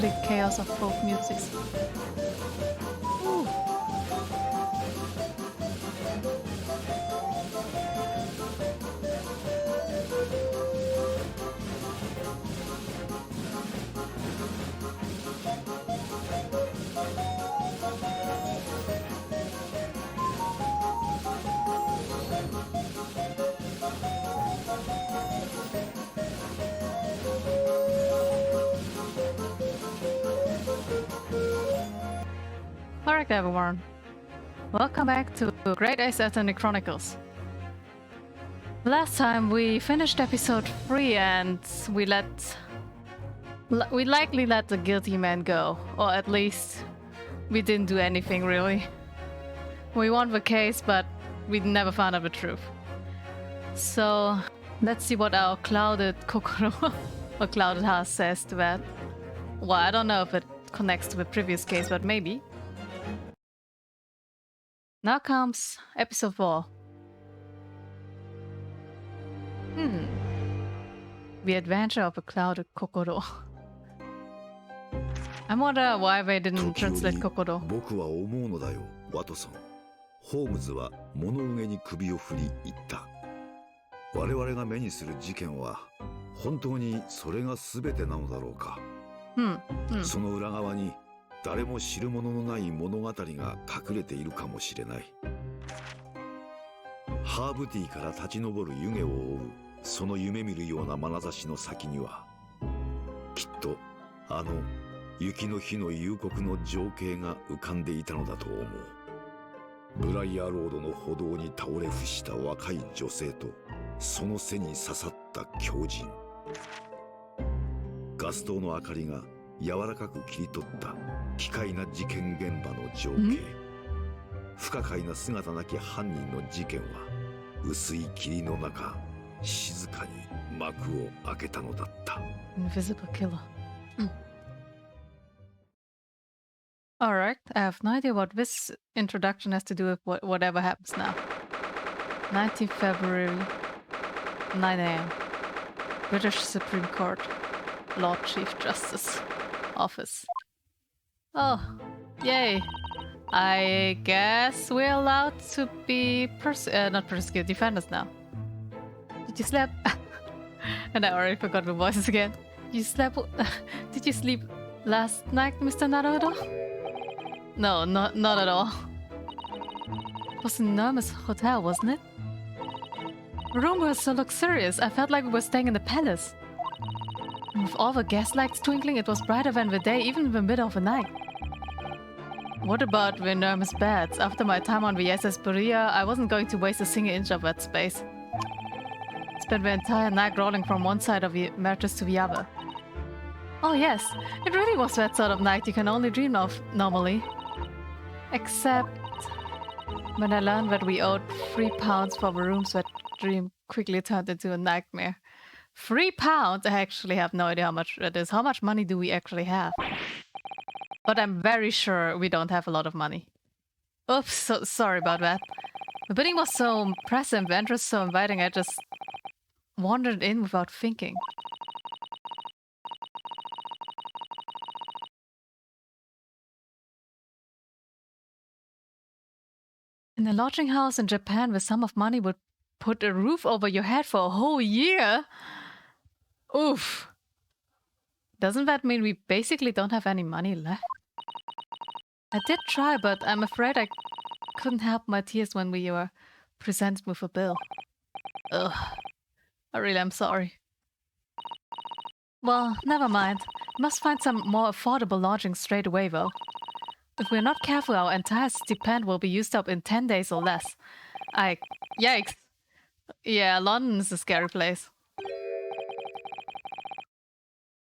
complete chaos of folk music. Ooh. Alright everyone, welcome back to Great Ace Attorney Chronicles. Last time we finished episode 3 and we likely let the guilty man go, or at least we didn't do anything really. We won the case, but we never found out the truth. So let's see what our clouded Kokoro or clouded heart says to that. Well, I don't know if it connects to the previous case, but maybe. Now comes episode 4. The adventure of a clouded Kokoro. I wonder why they didn't translate Kokoro. 僕は思うのだよ、ワトソン。ホームズは物憂げに首を振り言った。我々が目にする事件は本当にそれが全てなのだろうか。その裏側に誰も知るもののない物語が隠れているかもしれない。ハーブティーから立ち上る湯気を追うその夢見るような眼差しの先には、きっとあの雪の日の夕刻の情景が浮かんでいたのだと思う。ブライアロードの歩道に倒れ伏した若い女性とその背に刺さった狂人。ガス灯の明かりが柔らかく切り取った奇怪な事件現場の情景。不可解な姿なき犯人の事件は薄い霧の中静かに幕を開けたのだった。 Invisible killer. Alright, I have no idea what this introduction has to do with whatever happens now. 19th February, 9 AM. British Supreme Court, Lord Chief Justice Office. Oh, yay. I guess we're allowed to be not persecuted, defenders now. Did you sleep? And I already forgot the voices again. Did you sleep last night, Mr. Naruto? No, not at all. It was an enormous hotel, wasn't it? The room was so luxurious, I felt like we were staying in the palace. And with all the gaslights twinkling, it was brighter than the day, even in the middle of the night. What about the enormous beds? After my time on the SS Berea, I wasn't going to waste a single inch of that space. Spent the entire night rolling from one side of the mattress to the other. Oh yes, it really was that sort of night you can only dream of normally. Except when I learned that we owed £3 for the rooms, that dream quickly turned into a nightmare. £3? I actually have no idea how much that is. How much money do we actually have? But I'm very sure we don't have a lot of money. Oops, so sorry about that. The building was so impressive, the entrance so inviting, I just wandered in without thinking. In a lodging house in Japan, the sum of money would put a roof over your head for a whole year? Oof. Doesn't that mean we basically don't have any money left? I did try, but I'm afraid I couldn't help my tears when we were presented with a bill. Ugh. I really am sorry. Well, never mind. We must find some more affordable lodging straight away, though. If we're not careful, our entire stipend will be used up in 10 days or less. Yikes. Yeah, London is a scary place.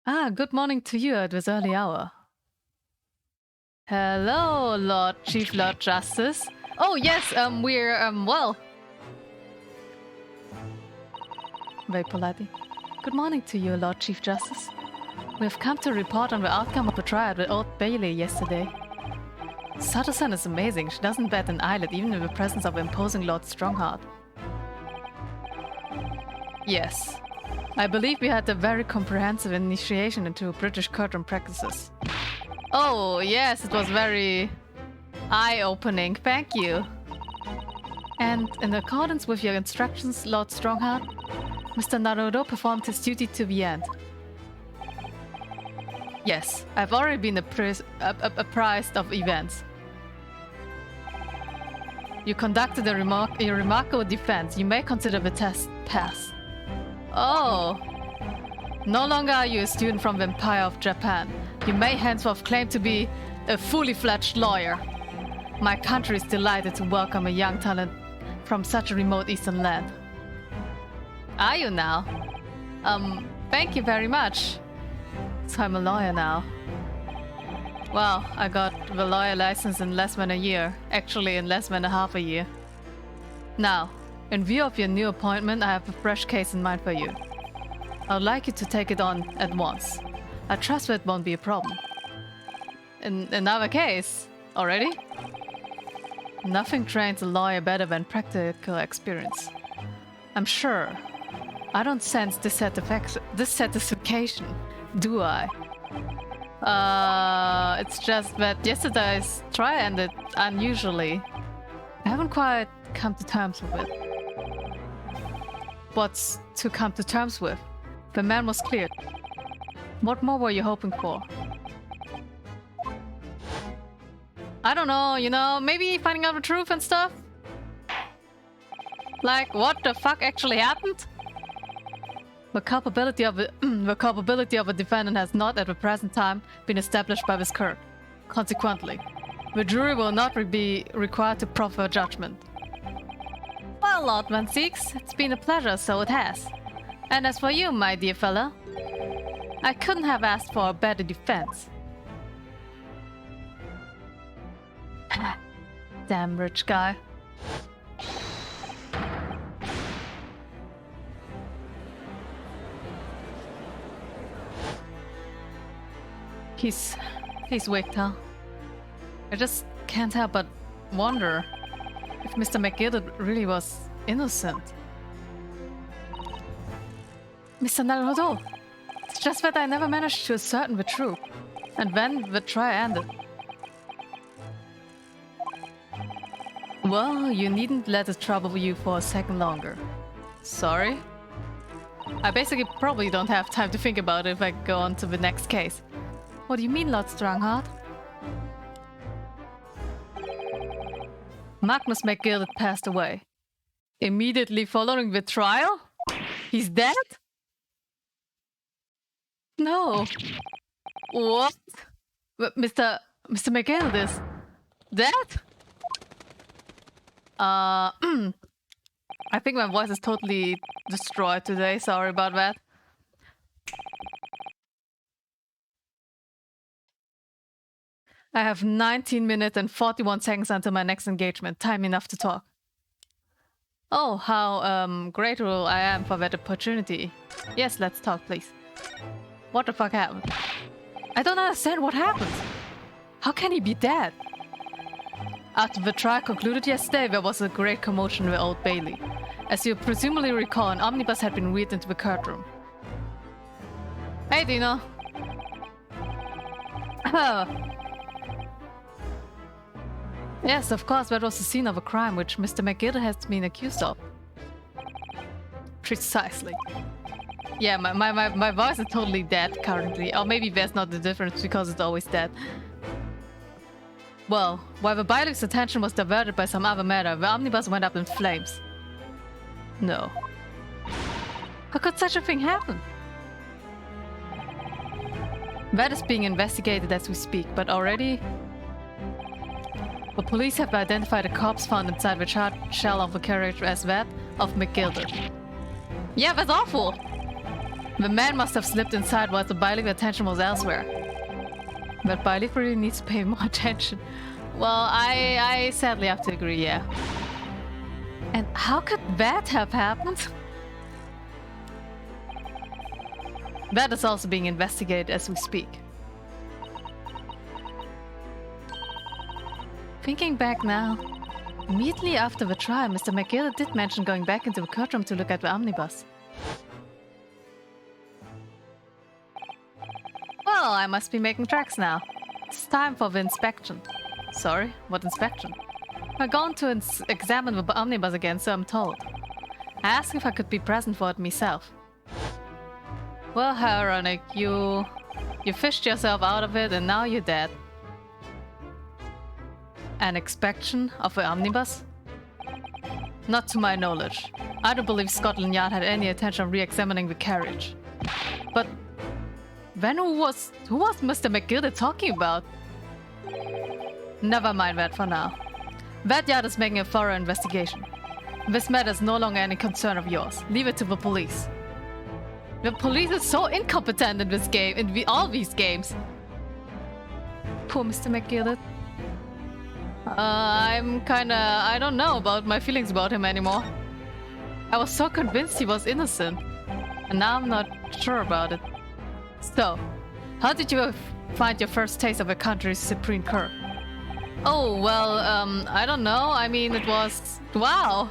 Ah, good morning to you at this early hour. Hello, Lord Chief Lord Justice. Oh yes, we're, well. Very politely. Good morning to you, Lord Chief Justice. We have come to report on the outcome of the trial at the Old Bailey yesterday. Sato-san is amazing. She doesn't bat an eyelid even in the presence of imposing Lord Strongheart. Yes. I believe we had a very comprehensive initiation into British courtroom practices. Oh, yes, it was very eye-opening. Thank you. And in accordance with your instructions, Lord Strongheart, Mr. Naruto performed his duty to the end. Yes, I've already been apprised of events. You conducted a remarkable defense. You may consider the test pass. Oh. No longer are you a student from the Empire of Japan. You may henceforth claim to be a fully fledged lawyer. My country is delighted to welcome a young talent from such a remote eastern land. Are you now? Thank you very much. So I'm a lawyer now. Well, I got the lawyer license in less than a year. Actually, in less than a half a year. Now, in view of your new appointment, I have a fresh case in mind for you. I would like you to take it on at once. I trust that won't be a problem. In another case? Already? Nothing trains a lawyer better than practical experience. I'm sure. I don't sense dissatisfaction, do I? It's just that yesterday's trial ended unusually. I haven't quite come to terms with it. What's to come to terms with? The man was cleared. What more were you hoping for? I don't know, you know, maybe finding out the truth and stuff? Like, what the fuck actually happened? The culpability of a defendant has not at the present time been established by this court. Consequently, the jury will not be required to proffer a judgment. Well, Lord Van Six, it's been a pleasure, so it has. And as for you, my dear fellow, I couldn't have asked for a better defense. Damn rich guy. He's wicked, huh? I just can't help but wonder if Mr. McGill really was innocent. Mr. Naruto, it's just that I never managed to ascertain the truth. And then the trial ended. Well, you needn't let it trouble you for a second longer. Sorry? I basically probably don't have time to think about it if I go on to the next case. What do you mean, Lord Strongheart? Magnus McGill had passed away. Immediately following the trial? He's dead? No. What? Mr. McGill is dead? I think my voice is totally destroyed today. Sorry about that. I have 19 minutes and 41 seconds until my next engagement. Time enough to talk. Oh, how grateful I am for that opportunity. Yes, let's talk, please. What the fuck happened? I don't understand what happened. How can he be dead? After the trial concluded yesterday, there was a great commotion in the Old Bailey. As you presumably recall, an omnibus had been wheeled into the courtroom. Hey, Dino. Yes, of course, that was the scene of a crime which Mr. McGill has been accused of. Precisely. Yeah, my voice is totally dead currently. Or maybe that's not the difference because it's always dead. Well, while the Bialic's attention was diverted by some other matter, the omnibus went up in flames. No. How could such a thing happen? That is being investigated as we speak, but already... The police have identified a corpse found inside the shell of the carriage as that of McGilded. Yeah, that's awful! The man must have slipped inside while the Bialic's attention was elsewhere. But Bialik really needs to pay more attention. Well, I sadly have to agree, yeah. And how could that have happened? That is also being investigated as we speak. Thinking back now, immediately after the trial, Mr. McGill did mention going back into the courtroom to look at the omnibus. Well, I must be making tracks now. It's time for the inspection. Sorry, what inspection? We're going to examine the omnibus again, so I'm told. I asked if I could be present for it myself. Well, how ironic. You fished yourself out of it and now you're dead. An inspection of the omnibus? Not to my knowledge. I don't believe Scotland Yard had any intention of re-examining the carriage. But then who was Mr. McGilda talking about? Never mind that for now. That yard is making a thorough investigation. This matter is no longer any concern of yours. Leave it to the police. The police is so incompetent in this game, in all these games. Poor Mr. McGilda. I don't know about my feelings about him anymore. I was so convinced he was innocent, and now I'm not sure about it. So, how did you find your first taste of a country's supreme curve? Oh, well, I don't know. I mean, it was... Wow!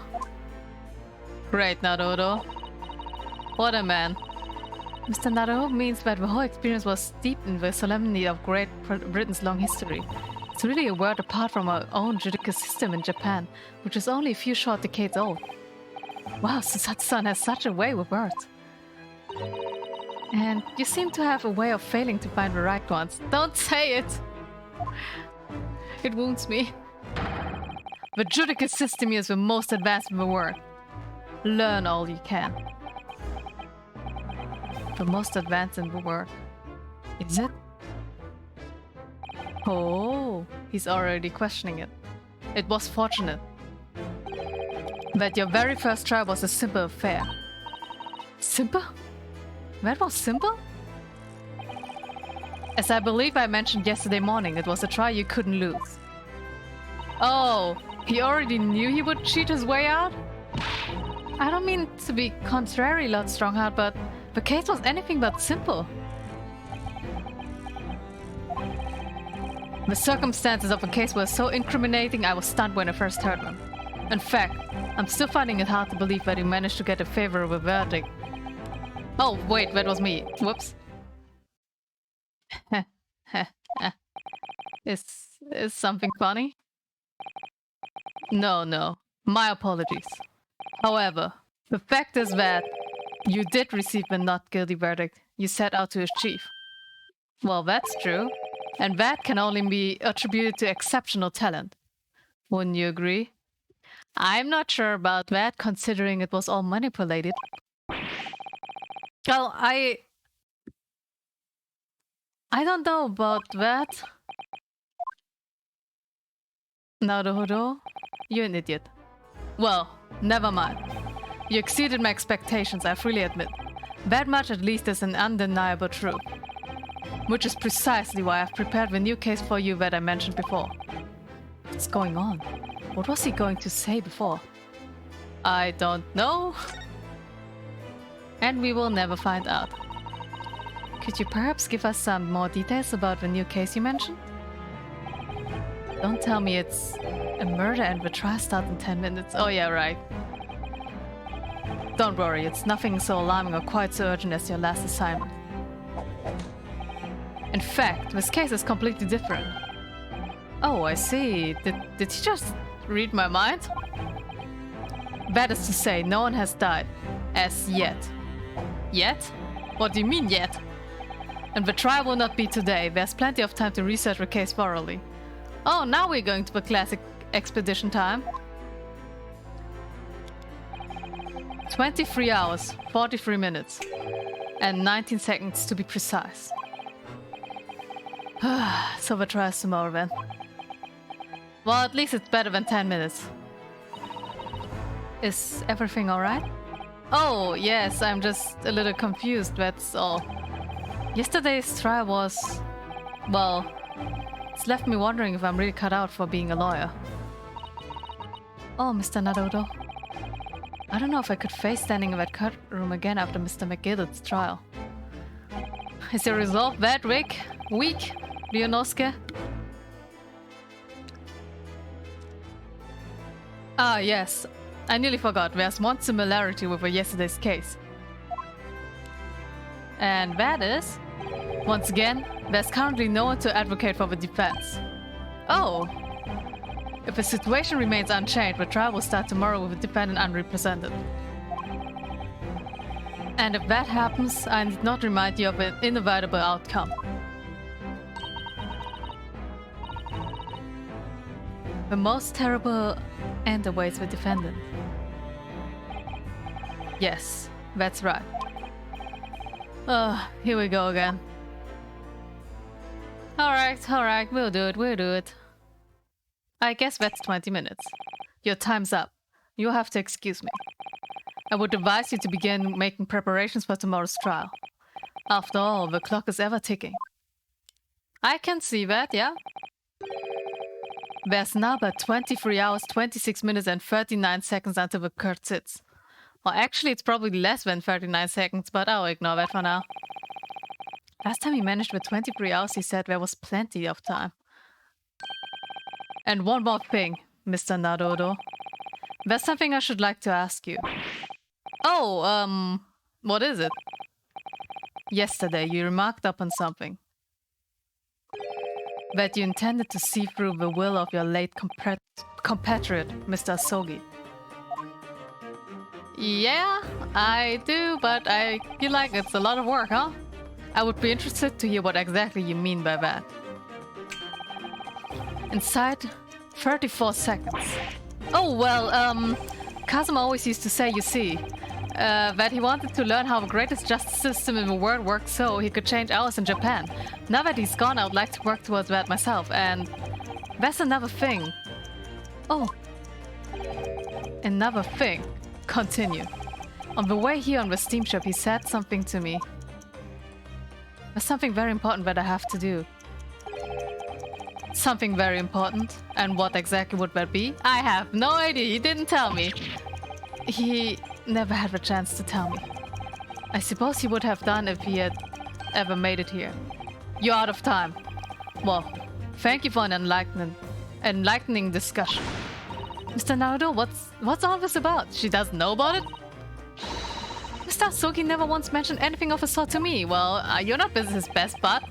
Great, Naruto. What a man. Mr. Naruto means that the whole experience was steeped in the solemnity of Great Britain's long history. It's really a world apart from our own judicial system in Japan, which is only a few short decades old. Wow, Susato-san has such a way with words. And you seem to have a way of failing to find the right ones. Don't say it! It wounds me. The judicial system is the most advanced in the world. Learn all you can. The most advanced in the world. Is it? Oh, he's already questioning it. It was fortunate that your very first try was a simple affair. Simple? That was simple? As I believe I mentioned yesterday morning, it was a try you couldn't lose. Oh, he already knew he would cheat his way out? I don't mean to be contrary, Lord Strongheart, but the case was anything but simple. The circumstances of the case were so incriminating I was stunned when I first heard them. In fact, I'm still finding it hard to believe that he managed to get a favorable verdict. Oh, wait, that was me. Whoops. Is something funny? No. My apologies. However, the fact is that you did receive the not guilty verdict you set out to achieve. Well, that's true. And that can only be attributed to exceptional talent. Wouldn't you agree? I'm not sure about that, considering it was all manipulated. Well, I don't know about that. Naruto, you're an idiot. Well, never mind. You exceeded my expectations, I freely admit. That much at least is an undeniable truth. Which is precisely why I've prepared the new case for you that I mentioned before. What's going on? What was he going to say before? I don't know. And we will never find out. Could you perhaps give us some more details about the new case you mentioned? Don't tell me it's a murder and the trial starts in 10 minutes. Oh yeah, right. Don't worry, it's nothing so alarming or quite so urgent as your last assignment. In fact, this case is completely different. Oh, I see. Did he just read my mind? That is to say, no one has died. As yet. Yet? What do you mean, yet? And the trial will not be today. There's plenty of time to research the case thoroughly. Oh, now we're going to the classic expedition time. 23 hours, 43 minutes, and 19 seconds to be precise. So the trial's tomorrow then. Well, at least it's better than 10 minutes. Is everything alright? Oh, yes, I'm just a little confused, that's all. Yesterday's trial was... well, it's left me wondering if I'm really cut out for being a lawyer. Oh, Mr. Naruto. I don't know if I could face standing in that courtroom again after Mr. McGillet's trial. Is your resolve that weak, Ryunosuke? Ah, yes. I nearly forgot. There's one similarity with yesterday's case. And that is... Once again, there's currently no one to advocate for the defense. Oh! If the situation remains unchanged, the trial will start tomorrow with the defendant unrepresented. And if that happens, I need not remind you of an inevitable outcome. The most terrible end awaits the defendant. Yes, that's right. Here we go again. Alright, we'll do it. I guess that's 20 minutes. Your time's up. You'll have to excuse me. I would advise you to begin making preparations for tomorrow's trial. After all, the clock is ever ticking. I can see that, yeah? There's now but 23 hours, 26 minutes and 39 seconds until the court sits. Well, actually, it's probably less than 39 seconds, but I'll ignore that for now. Last time he managed with 23 hours, he said there was plenty of time. And one more thing, Mr. Naruto. There's something I should like to ask you. Oh, what is it? Yesterday, you remarked upon something. That you intended to see through the will of your late compatriot, Mr. Asogi. Yeah, I do, but I feel like it's a lot of work, huh? I would be interested to hear what exactly you mean by that. Inside 34 seconds. Oh, well, Kazuma always used to say, you see, that he wanted to learn how the greatest justice system in the world works so he could change ours in Japan. Now that he's gone, I would like to work towards that myself, and that's another thing. Oh. Another thing. Continue. On the way here on the steamship, he said something to me. There's something very important that I have to do. Something very important? And what exactly would that be? I have no idea, he didn't tell me. He never had the chance to tell me. I suppose he would have done if he had ever made it here. You're out of time. Well, thank you for an enlightening discussion. Mr. Naruto, what's all this about? She doesn't know about it? Mr. Asogi never once mentioned anything of the sort to me. Well, you're not his best bud.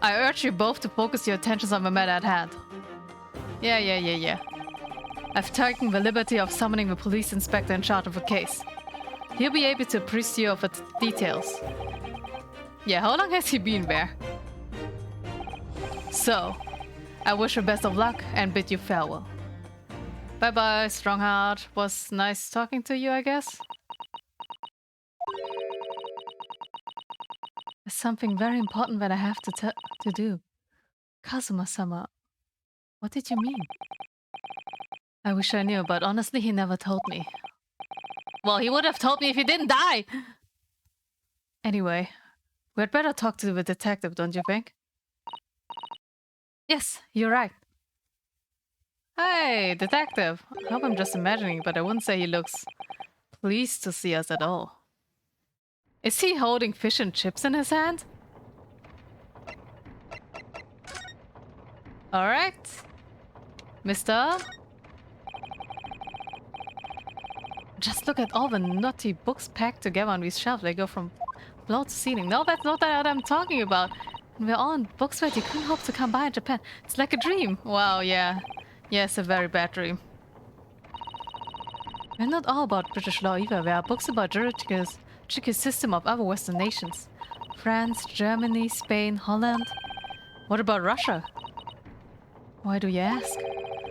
I urge you both to focus your attentions on the matter at hand. Yeah. I've taken the liberty of summoning the police inspector in charge of the case. He'll be able to apprise you of the details. Yeah, how long has he been there? So, I wish you best of luck and bid you farewell. Bye-bye, Strongheart. Was nice talking to you, I guess. There's something very important that I have to do. Kazuma-sama, what did you mean? I wish I knew, but honestly, he never told me. Well, he would have told me if he didn't die! Anyway, we'd better talk to the detective, don't you think? Yes, you're right. Hey, detective. I hope I'm just imagining, but I wouldn't say he looks pleased to see us at all. Is he holding fish and chips in his hand? Alright. Mister? Just look at all the naughty books packed together on these shelves. They go from floor to ceiling. No, that's not what I'm talking about. We're all in books that you couldn't hope to come by in Japan. It's like a dream. Wow, yeah. Yes, a very bad dream. They're not all about British law either. There are books about jurisdiction's system of other Western nations. France, Germany, Spain, Holland. What about Russia? Why do you ask?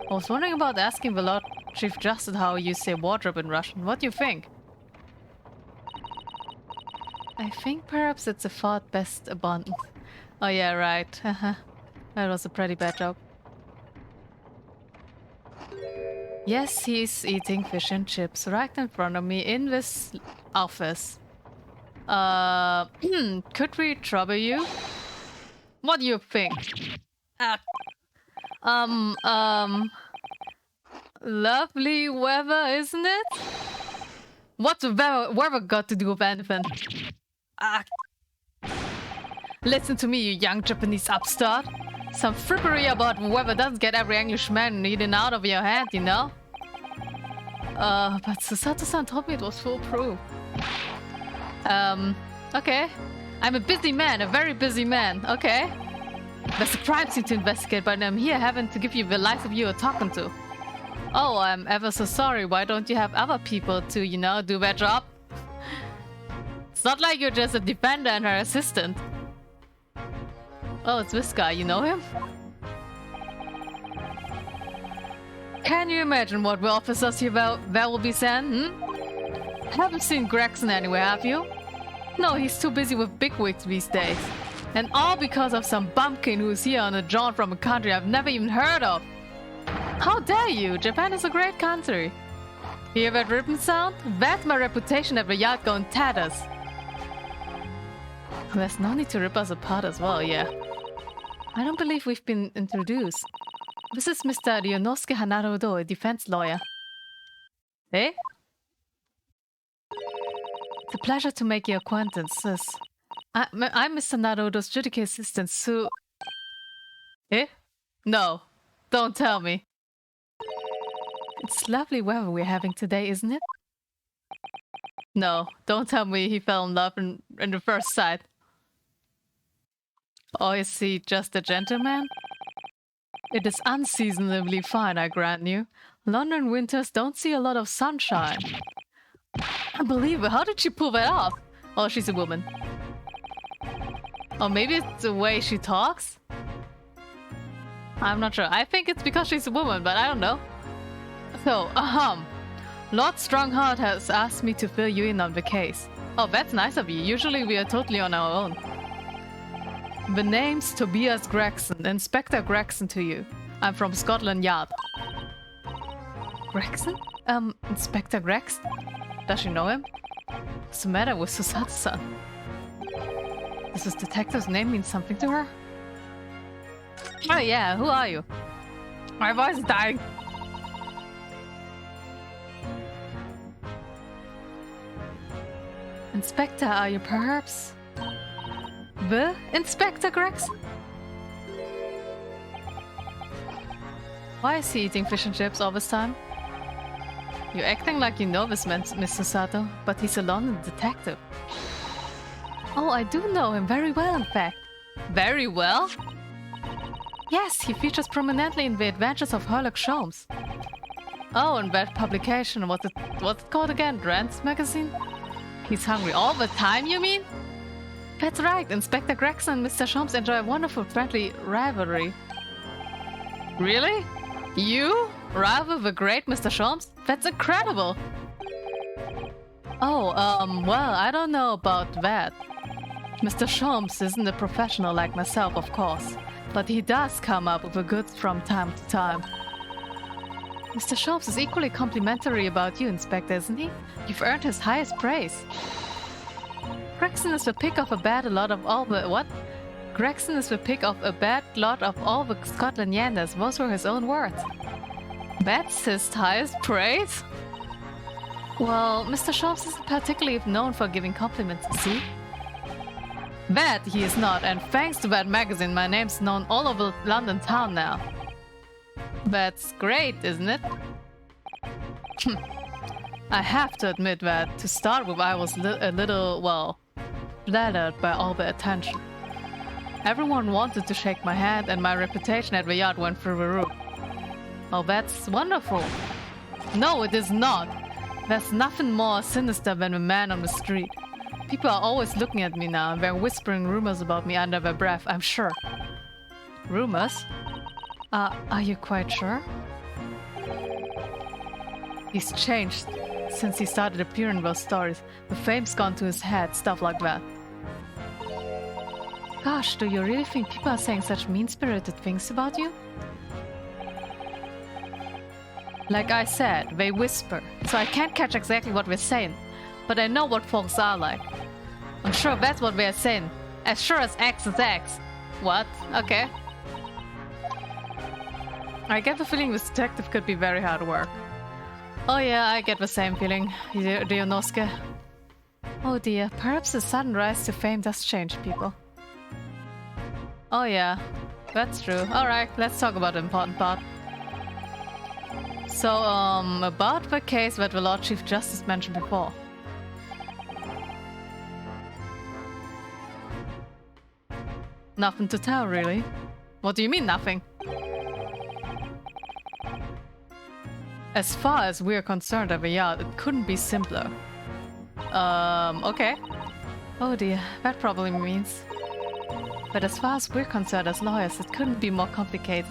I was wondering about asking the Lord Chief Justice how you say wardrobe in Russian. What do you think? I think perhaps it's a thought best abundant. Oh yeah, right. That was a pretty bad joke. Yes, he's eating fish and chips right in front of me in this office. Could we trouble you? What do you think? Lovely weather, isn't it? What's the weather got to do with anything? Listen to me, you young Japanese upstart. Some frippery about weather doesn't get every Englishman eaten out of your head, you know? But Susato-san told me it was foolproof. Okay. I'm a busy man, a very busy man. Okay. There's a crime scene to investigate, but I'm here having to give you the life of you are talking to. Oh, I'm ever so sorry. Why don't you have other people to, you know, do their job? It's not like you're just a defender and her assistant. Oh, it's this guy. You know him? Can you imagine what the officers here there will be saying? Haven't seen Gregson anywhere, have you? No, he's too busy with bigwigs these days. And all because of some bumpkin who's here on a jaunt from a country I've never even heard of. How dare you? Japan is a great country. Hear that ribbon sound? That's my reputation at the yard going tatters. There's no need to rip us apart as well, yeah. I don't believe we've been introduced. This is Mr. Ryunosuke Hanarudo, a defense lawyer. Eh? It's a pleasure to make your acquaintances. I'm Mr. Naruto's judicial assistant, Su... Eh? No. Don't tell me. It's lovely weather we're having today, isn't it? No, don't tell me he fell in love in the first sight. Or is he just a gentleman? It is unseasonably fine, I grant you. London winters don't see a lot of sunshine. Unbelievable, how did she pull that off? Oh, she's a woman. Or maybe it's the way she talks? I'm not sure. I think it's because she's a woman, but I don't know. So, Lord Strongheart has asked me to fill you in on the case. Oh, that's nice of you. Usually we are totally on our own. The name's Tobias Gregson, Inspector Gregson to you. I'm from Scotland Yard. Gregson? Inspector Gregson? Does she know him? What's the matter with Susato-san? Does this detective's name mean something to her? Oh yeah, who are you? My voice is dying. Inspector, are you perhaps... the Inspector Gregson? Why is he eating fish and chips all this time? You're acting like you know this man, Mr. Sato, but he's a London detective. Oh, I do know him very well, in fact. Very well? Yes, he features prominently in the Adventures of Sherlock Holmes. Oh, and that publication, what's it called again? Grant's magazine? He's hungry all the time, you mean? That's right, Inspector Gregson and Mr. Holmes enjoy a wonderful friendly rivalry. Really? You? Rival the great Mr. Holmes? That's incredible! Oh, well, I don't know about that. Mr. Holmes isn't a professional like myself, of course, but he does come up with the goods from time to time. Mr. Holmes is equally complimentary about you, Inspector, isn't he? You've earned his highest praise. Gregson is the pick of a bad lot of all the... what? Gregson is the pick of a bad lot of all the Scotland Yanders. Those were his own words. That's his highest praise? Well, Mr. Holmes isn't particularly known for giving compliments, see? That he is not, and thanks to that magazine, my name's known all over London town now. That's great, isn't it? I have to admit that, to start with, I was a little, well, flattered by all the attention. Everyone wanted to shake my hand, and my reputation at the yard went through the roof. Oh, that's wonderful. No, it is not. There's nothing more sinister than a man on the street. People are always looking at me now, and they're whispering rumors about me under their breath, I'm sure. Rumors? Are you quite sure? He's changed since he started appearing in those stories. The fame's gone to his head, stuff like that. Gosh, do you really think people are saying such mean-spirited things about you? Like I said, they whisper, so I can't catch exactly what they're saying. But I know what folks are like. I'm sure that's what they're saying. As sure as X is X. What? Okay. I get the feeling this detective could be very hard work. Oh yeah, I get the same feeling, Ryunosuke. Oh dear, perhaps the sudden rise to fame does change people. Oh yeah, that's true. Alright, let's talk about the important part. So, about the case that the Lord Chief Justice mentioned before. Nothing to tell, really. What do you mean, nothing? As far as we're concerned, Aveyard, it couldn't be simpler. Okay. Oh dear, that probably means... But as far as we're concerned as lawyers, it couldn't be more complicated.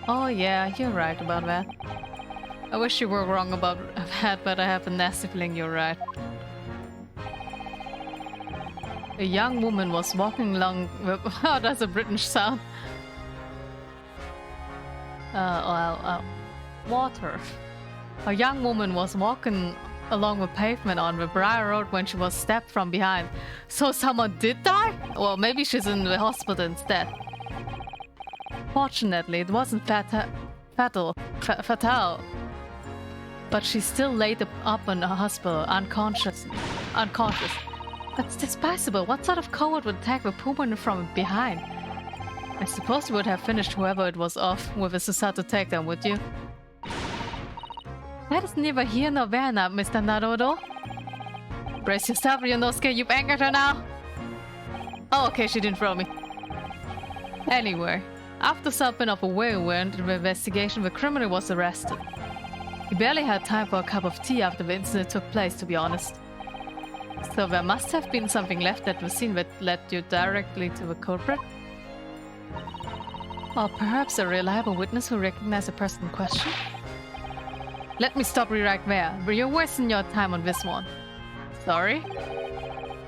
Oh yeah, you're right about that. I wish you were wrong about that, but I have a nasty feeling you're right. A young woman was walking along... Oh, that's a British sound. Water. A young woman was walking along the pavement on the Briar Road when she was stabbed from behind. So someone did die? Well, maybe she's in the hospital instead. Fortunately, it wasn't fatal. But she still laid up in a hospital, unconscious. That's despicable. What sort of coward would attack the woman from behind? I suppose you would have finished whoever it was off with a Susato takedown, would you? That is neither here nor there now, Mr. Naruto. Brace yourself, Ryunosuke, you've angered her now. Oh, okay, she didn't throw me. Anyway, after something of a whirlwind in the investigation, the criminal was arrested. He barely had time for a cup of tea after the incident took place, to be honest. So there must have been something left at the scene that led you directly to the culprit? Or perhaps a reliable witness who recognized the person in question? Let me stop you right there. You're wasting your time on this one. Sorry?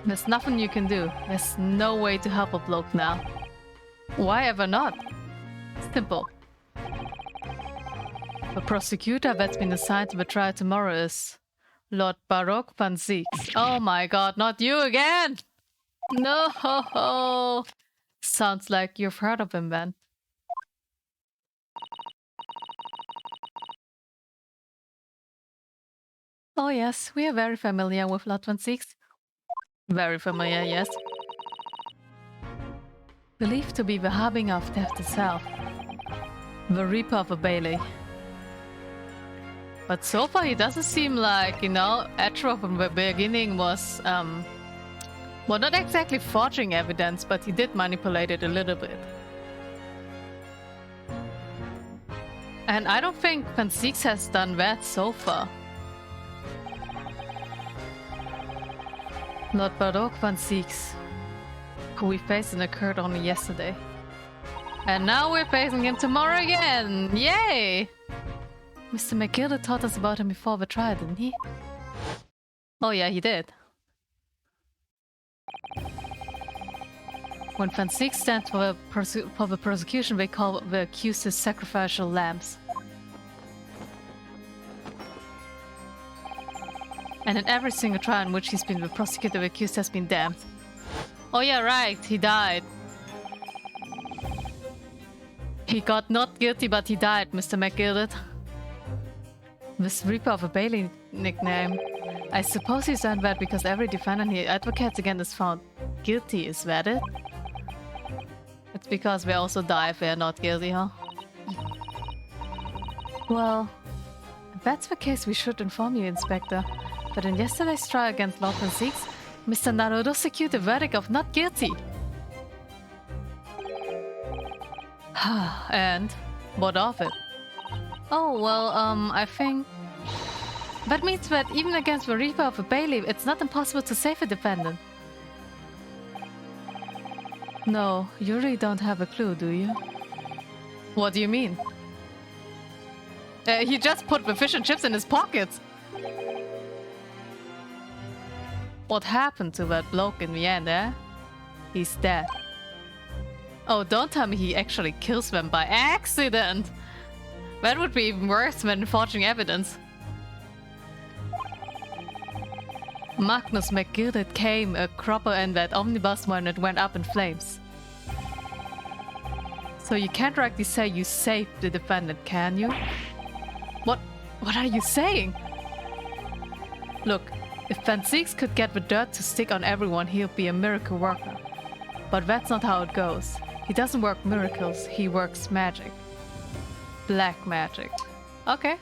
There's nothing you can do. There's no way to help a bloke now. Why ever not? Simple. The prosecutor that's been assigned to the trial tomorrow is Lord Pt.5. Oh my god, not you again! No! Sounds like you've heard of him then. Oh yes, we are very familiar with Lord Pt.5. Very familiar, yes. Believed to be the harbinger of death itself. The Reaper of a Bailey. But so far he doesn't seem like, you know, Atro from the beginning was, well, not exactly forging evidence, but he did manipulate it a little bit. And I don't think Pt.6 has done that so far. Lord Pt.6, who we faced and occurred only yesterday. And now we're facing him tomorrow again! Yay! Mr. McGilda taught us about him before the trial, didn't he? Oh yeah, he did. When Pt.6 stands for the prosecution, they call the accused his sacrificial lambs. And in every single trial in which he's been the prosecutor, the accused has been damned. Oh yeah, right, he died. He got not guilty, but he died, Mr. McGilded. This Reaper of a Bailey nickname. I suppose he's earned that because every defendant he advocates against is found guilty, is that it? It's because they also die if they're not guilty, huh? Well, if that's the case, we should inform you, Inspector. But in yesterday's trial against Lord Pt.6, Mr. Naruto secured a verdict of not guilty. And what of it? Oh, well, I think... That means that even against the Reaper of a Bailey, it's not impossible to save a defendant. No, you really don't have a clue, do you? What do you mean? He just put the fish and chips in his pockets! What happened to that bloke in the end, eh? He's dead. Oh, don't tell me he actually kills them by accident! That would be even worse than forging evidence. Magnus McGilded came a cropper in that omnibus when it went up in flames. So you can't rightly say you saved the defendant, can you? What are you saying? Look, if Pt.6 could get the dirt to stick on everyone, he'll be a miracle worker. But that's not how it goes. He doesn't work miracles, he works magic. Black magic. Okay.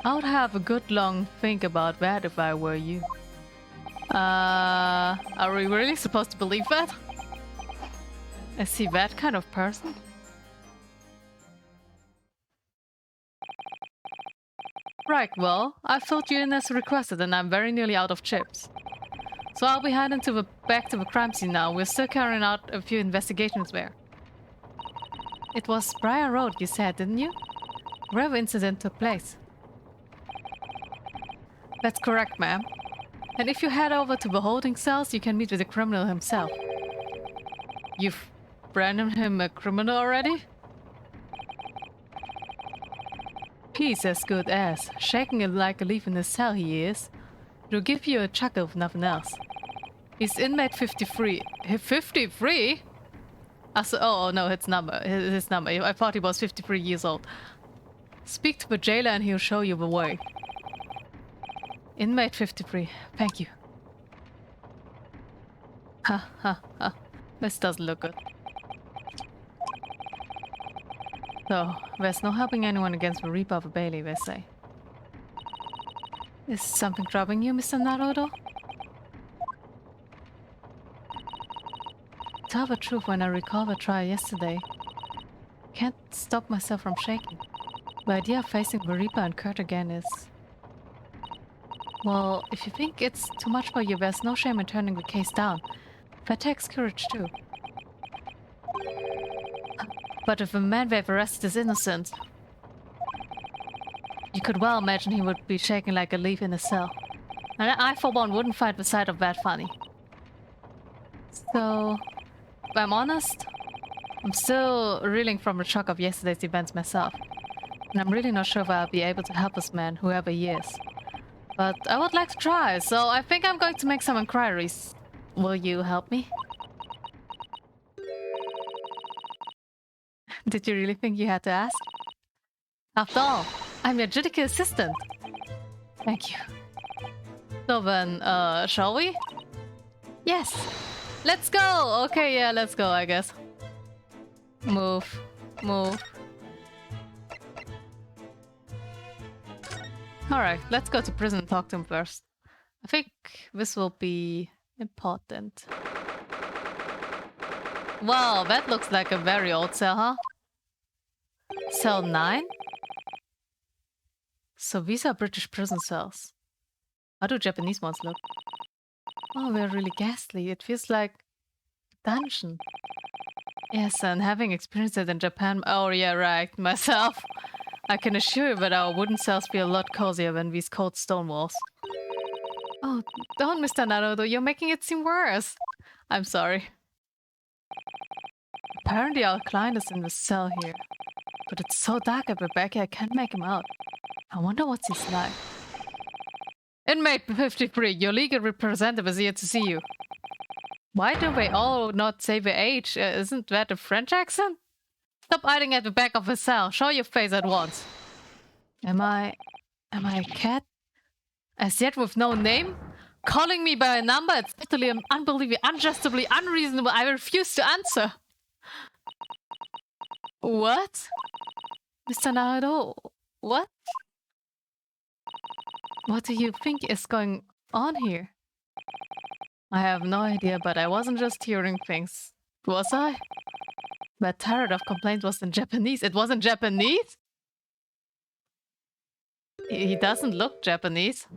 I would have a good long think about that if I were you. Are we really supposed to believe that? Is he that kind of person? Right, well, I filled you in as requested and I'm very nearly out of chips. So I'll be heading back to the crime scene now. We're still carrying out a few investigations there. It was Briar Road, you said, didn't you? Where the incident took place. That's correct, ma'am. And if you head over to the holding cells, you can meet with the criminal himself. You've branded him a criminal already? He's as good as. Shaking it like a leaf in his cell, he is. It'll give you a chuckle if nothing else. He's inmate 53. 53? Oh no, his number. His number. I thought he was 53 years old. Speak to the jailer and he'll show you the way. Inmate 53. Thank you. Ha ha ha. This doesn't look good. So, there's no helping anyone against the Reaper of a Bailey, they say. Is something troubling you, Mr. Naruto? Tell the truth, when I recall the trial yesterday, can't stop myself from shaking. The idea of facing the Reaper and Kurt again is... Well, if you think it's too much for you, there's no shame in turning the case down. That takes courage too. But if the man they've arrested is innocent, you could well imagine he would be shaking like a leaf in a cell. And I, for one, wouldn't find the sight of that funny. So, if I'm honest, I'm still reeling from the shock of yesterday's events myself. And I'm really not sure if I'll be able to help this man, whoever he is. But I would like to try, so I think I'm going to make some inquiries. Will you help me? Did you really think you had to ask? After all, I'm your judicial assistant. Thank you. So then, shall we? Yes! Let's go! Okay, yeah, let's go, I guess. Move. Move. Alright, let's go to prison and talk to him first. I think this will be important. Wow, that looks like a very old cell, huh? Cell 9? So these are British prison cells. How do Japanese ones look? Oh, they're really ghastly. It feels like a dungeon. Yes, and having experienced it in Japan... Oh yeah, right, myself. I can assure you that our wooden cells feel a lot cozier than these cold stone walls. Oh, don't, Mr. Naruto, you're making it seem worse. I'm sorry. Apparently our client is in the cell here. But it's so dark at the back I can't make him out. I wonder what he's like. Inmate 53, your legal representative is here to see you. Why do they all not say the age? Isn't that a French accent? Stop hiding at the back of the cell. Show your face at once. Am I a cat? As yet with no name? Calling me by a number? It's totally unbelievable, unjustably unreasonable. I refuse to answer. What? Mr. Naruto, what? What do you think is going on here? I have no idea, but I wasn't just hearing things. Was I? That tirade of complaints was in Japanese. It wasn't Japanese? He doesn't look Japanese.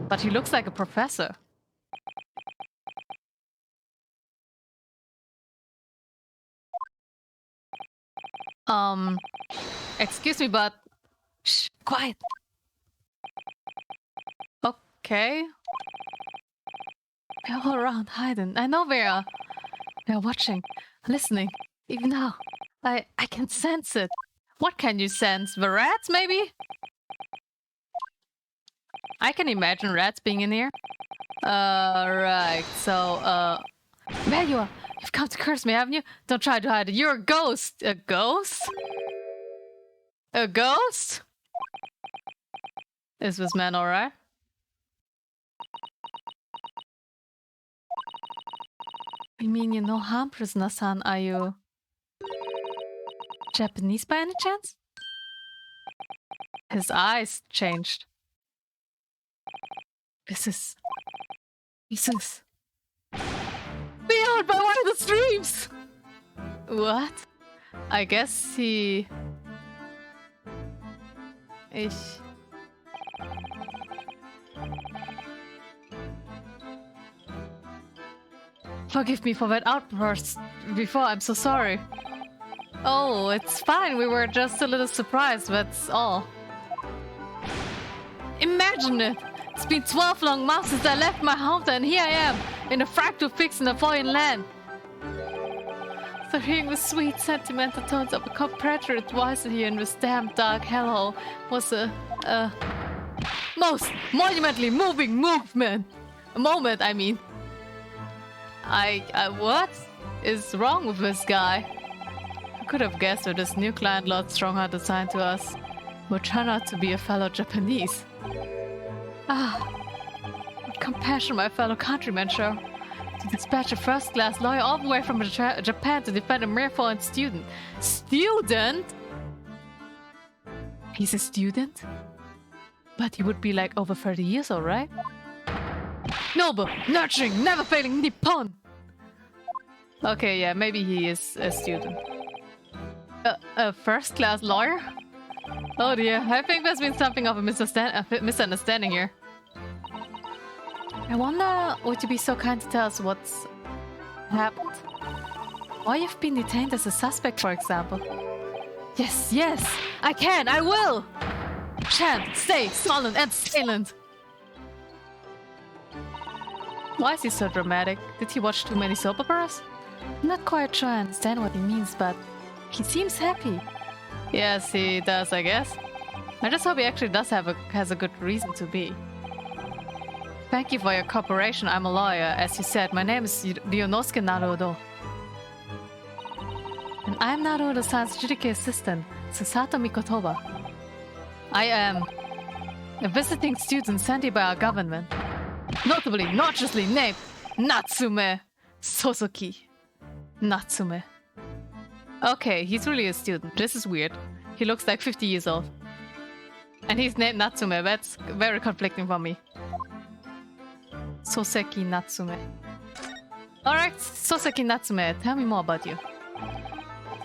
But he looks like a professor. Excuse me, but... Shh, quiet. Okay. They're all around hiding. I know they are. They're watching, listening. Even now. I can sense it. What can you sense? The rats, maybe? I can imagine rats being in here. Right. So, there you are. You've come to curse me, haven't you? Don't try to hide it. You're a ghost. A ghost? A ghost? Is this man alright? You mean you no harm, prisoner-san? Are you Japanese by any chance? His eyes changed. This is Jesus. Beyond my wildest dreams! What? I guess he... Forgive me for that outburst before, I'm so sorry. Oh, it's fine, we were just a little surprised, that's all. Imagine it! It's been 12 long months since I left my hometown, and here I am, in a fractal fix in a foreign land. So hearing the sweet, sentimental tones of a compatriot voice here in this damn dark hellhole was a most monumentally moving moment, I mean. What is wrong with this guy? I could have guessed that this new client Lord Strongheart assigned to us would turn out to be a fellow Japanese. What compassion my fellow countrymen show. To dispatch a first-class lawyer all the way from Japan to defend a mere foreign student. Student? He's a student? But he would be like over 30 years old, right? Noble, nurturing, never failing Nippon! Okay, yeah, maybe he is a student. A first-class lawyer? Oh dear, I think there's been something of a misunderstanding here. I wonder, would you be so kind to tell us what's happened? Why you've been detained as a suspect, for example? Yes, I will! Chant, stay silent and silent! Why is he so dramatic? Did he watch too many soap operas? I'm not quite sure I understand what he means, but he seems happy. Yes, he does, I guess. I just hope he actually has a good reason to be. Thank you for your cooperation. I'm a lawyer. As you said, my name is Ryonosuke Naruhodo. And I'm Naruhodo-san's judicial assistant, Susato Mikotoba. I am a visiting student sent here by our government. Notably, notoriously named Natsume Sosoki. Natsume. Okay, he's really a student. This is weird. He looks like 50 years old. And he's named Natsume. That's very conflicting for me. Soseki Natsume. Alright, Soseki Natsume, tell me more about you.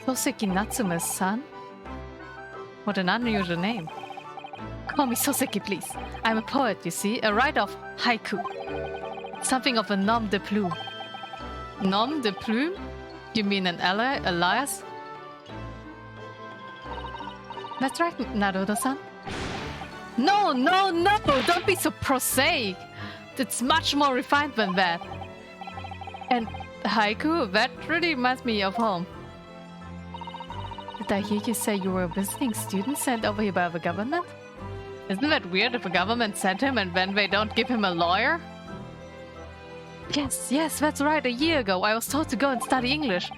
Soseki Natsume's son? What an unusual name. Call me Soseki, please. I'm a poet, you see, a writer of haiku. Something of a nom de plume. Nom de plume? You mean an alias? That's right, Naruto-san. No, don't be so prosaic. It's much more refined than that. And haiku, that really reminds me of home. Did I hear you say you were a visiting student sent over here by the government? Isn't that weird if the government sent him and then they don't give him a lawyer? Yes, that's right. A year ago, I was told to go and study English.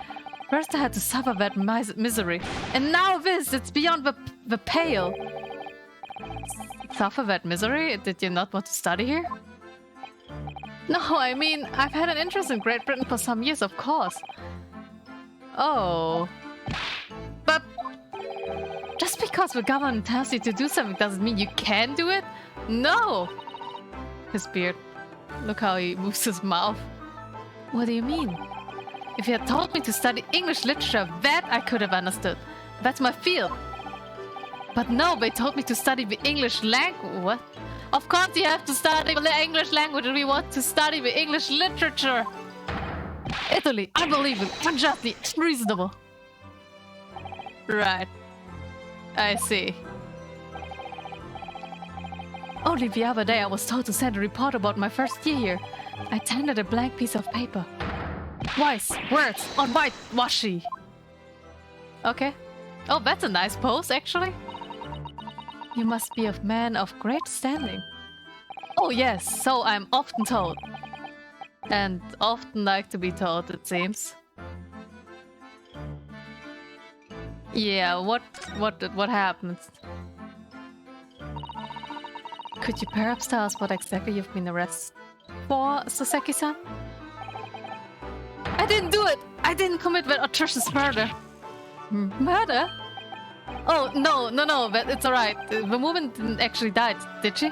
First I had to suffer that misery. And now this, it's beyond the pale. Suffer that misery? Did you not want to study here? No, I mean, I've had an interest in Great Britain for some years, of course. Oh. But just because the government tells you to do something doesn't mean you can do it? No! His beard. Look how he moves his mouth. What do you mean? If you had told me to study English literature, that I could have understood. That's my field. But no, they told me to study the English language. What? Of course you have to study the English language if we want to study the English literature. Italy, unbelievable, unjustly, unreasonable. Right. I see. Only the other day I was told to send a report about my first year here. I tendered a blank piece of paper. Wise words on white washi. Okay. Oh, that's a nice pose, actually. You must be a man of great standing. Oh yes, so I'm often told. And often like to be told, it seems. Yeah, what happens? Could you perhaps tell us what exactly you've been arrested for, Soseki-san? I didn't do it! I didn't commit that atrocious murder. Murder? Oh, no, but it's alright. The woman didn't actually die, did she?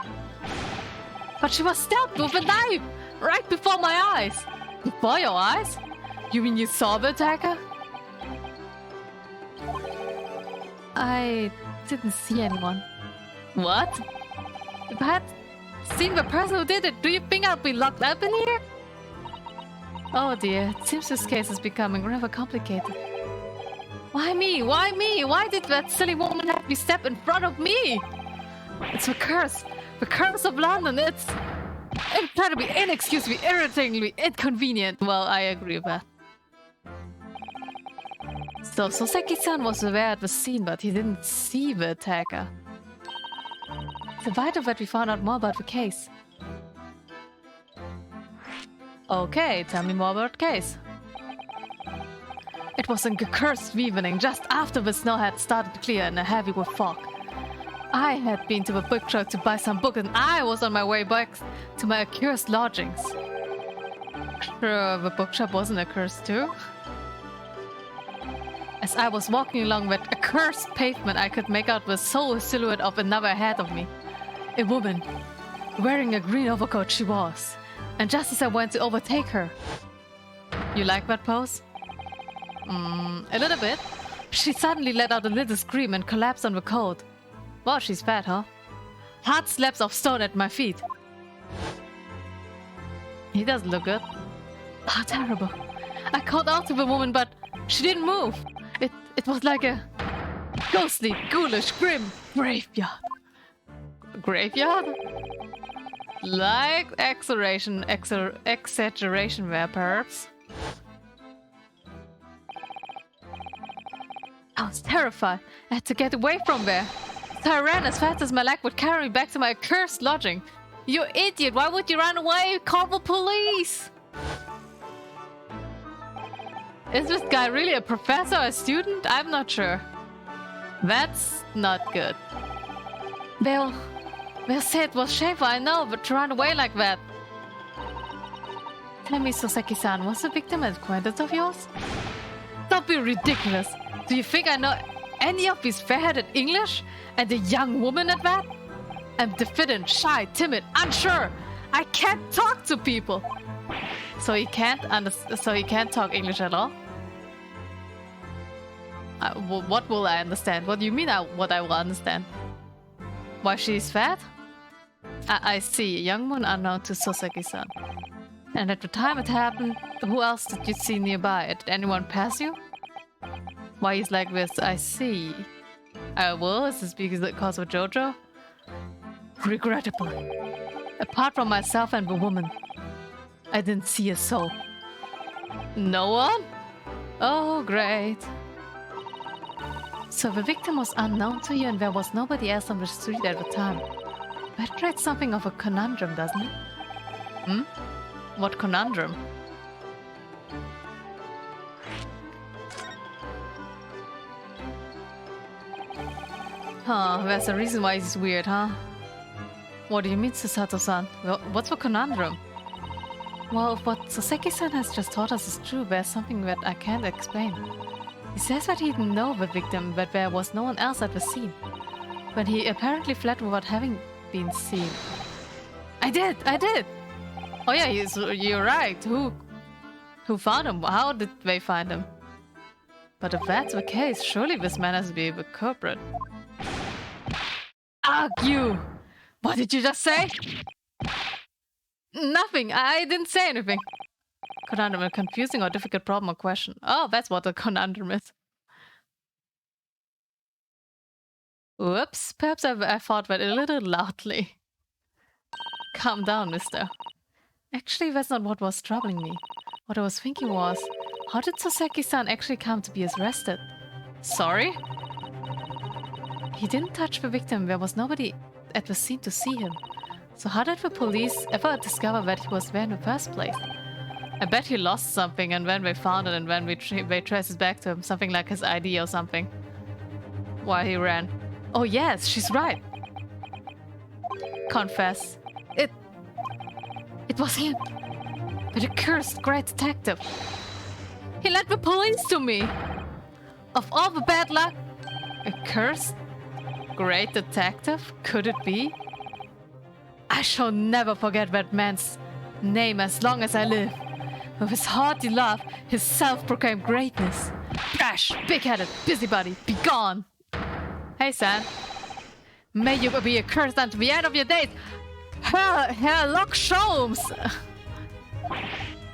But she was stabbed with a knife! Right before my eyes! Before your eyes? You mean you saw the attacker? I didn't see anyone. What? If I had seen the person who did it, do you think I'd be locked up in here? Oh dear, it seems this case is becoming rather complicated. Why me? Why me? Why did that silly woman have me step in front of me? It's the curse. The curse of London. It's incredibly, inexcusably, irritatingly inconvenient. Well, I agree with that. So, Soseki-san was aware at the scene, but he didn't see the attacker. It's vital that we found out more about the case. Okay, tell me more about the case. It was a cursed evening, just after the snow had started to clear and a heavy with fog. I had been to the bookshop to buy some books and I was on my way back to my accursed lodgings. Sure, the bookshop wasn't accursed too. As I was walking along that accursed pavement, I could make out the sole silhouette of another ahead of me. A woman, wearing a green overcoat she was. And just as I went to overtake her... You like that pose? A little bit. She suddenly let out a little scream and collapsed on the coat. Wow, she's fat, huh? Hard slabs of stone at my feet. He doesn't look good. Oh, terrible. I called out to the woman, but she didn't move. It was like a ghostly, ghoulish, grim graveyard. Graveyard? Like exaggeration there, perhaps. I was terrified. I had to get away from there. So I ran as fast as my leg would carry me back to my accursed lodging. You idiot! Why would you run away? Call the police! Is this guy really a professor or a student? I'm not sure. That's not good. They'll say it was shameful, I know, but to run away like that. Tell me, Soseki-san, was the victim an acquaintance of yours? Don't be ridiculous. Do you think I know any of these fair-headed English? And a young woman at that? I'm diffident, shy, timid, unsure. I can't talk to people. So he can't talk English at all? What will I understand? What do you mean what I will understand? Why she's fat? I see. A young woman unknown to Soseki-san. And at the time it happened, who else did you see nearby? Did anyone pass you? Why he's like this? I see. Well, is this because of Jojo? Regrettably. Apart from myself and the woman, I didn't see a soul. No one? Oh, great. So the victim was unknown to you and there was nobody else on the street at the time. That creates something of a conundrum, doesn't it? Hmm? What conundrum? Huh, that's the reason why he's weird, huh? What do you mean, Susato-san? What's the conundrum? Well, if what Soseki-san has just taught us is true, there's something that I can't explain. He says that he didn't know the victim, but there was no one else at the scene. But he apparently fled without having been seen. I did! Oh yeah, you're right. Who found him? How did they find him? But if that's the case, surely this man has to be the culprit. Ah, you! What did you just say? Nothing. I didn't say anything. Conundrum, a confusing or difficult problem or question. Oh, that's what a conundrum is. Whoops. Perhaps I thought that a little loudly. Calm down, mister. Actually, that's not what was troubling me. What I was thinking was, how did Soseki-san actually come to be arrested? Sorry? He didn't touch the victim. There was nobody at the scene to see him. So how did the police ever discover that he was there in the first place? I bet he lost something and then they found it and then they traced it back to him. Something like his ID or something. While he ran. Oh yes, she's right. Confess. It was him. The accursed great detective. He led the police to me. Of all the bad luck. Accursed great detective? Could it be? I shall never forget that man's name as long as I live. With his hearty laugh, his self-proclaimed greatness. Brash, big-headed, busybody, be gone! Hey, Sam. May you be accursed unto the end of your days! Herlock Sholmes!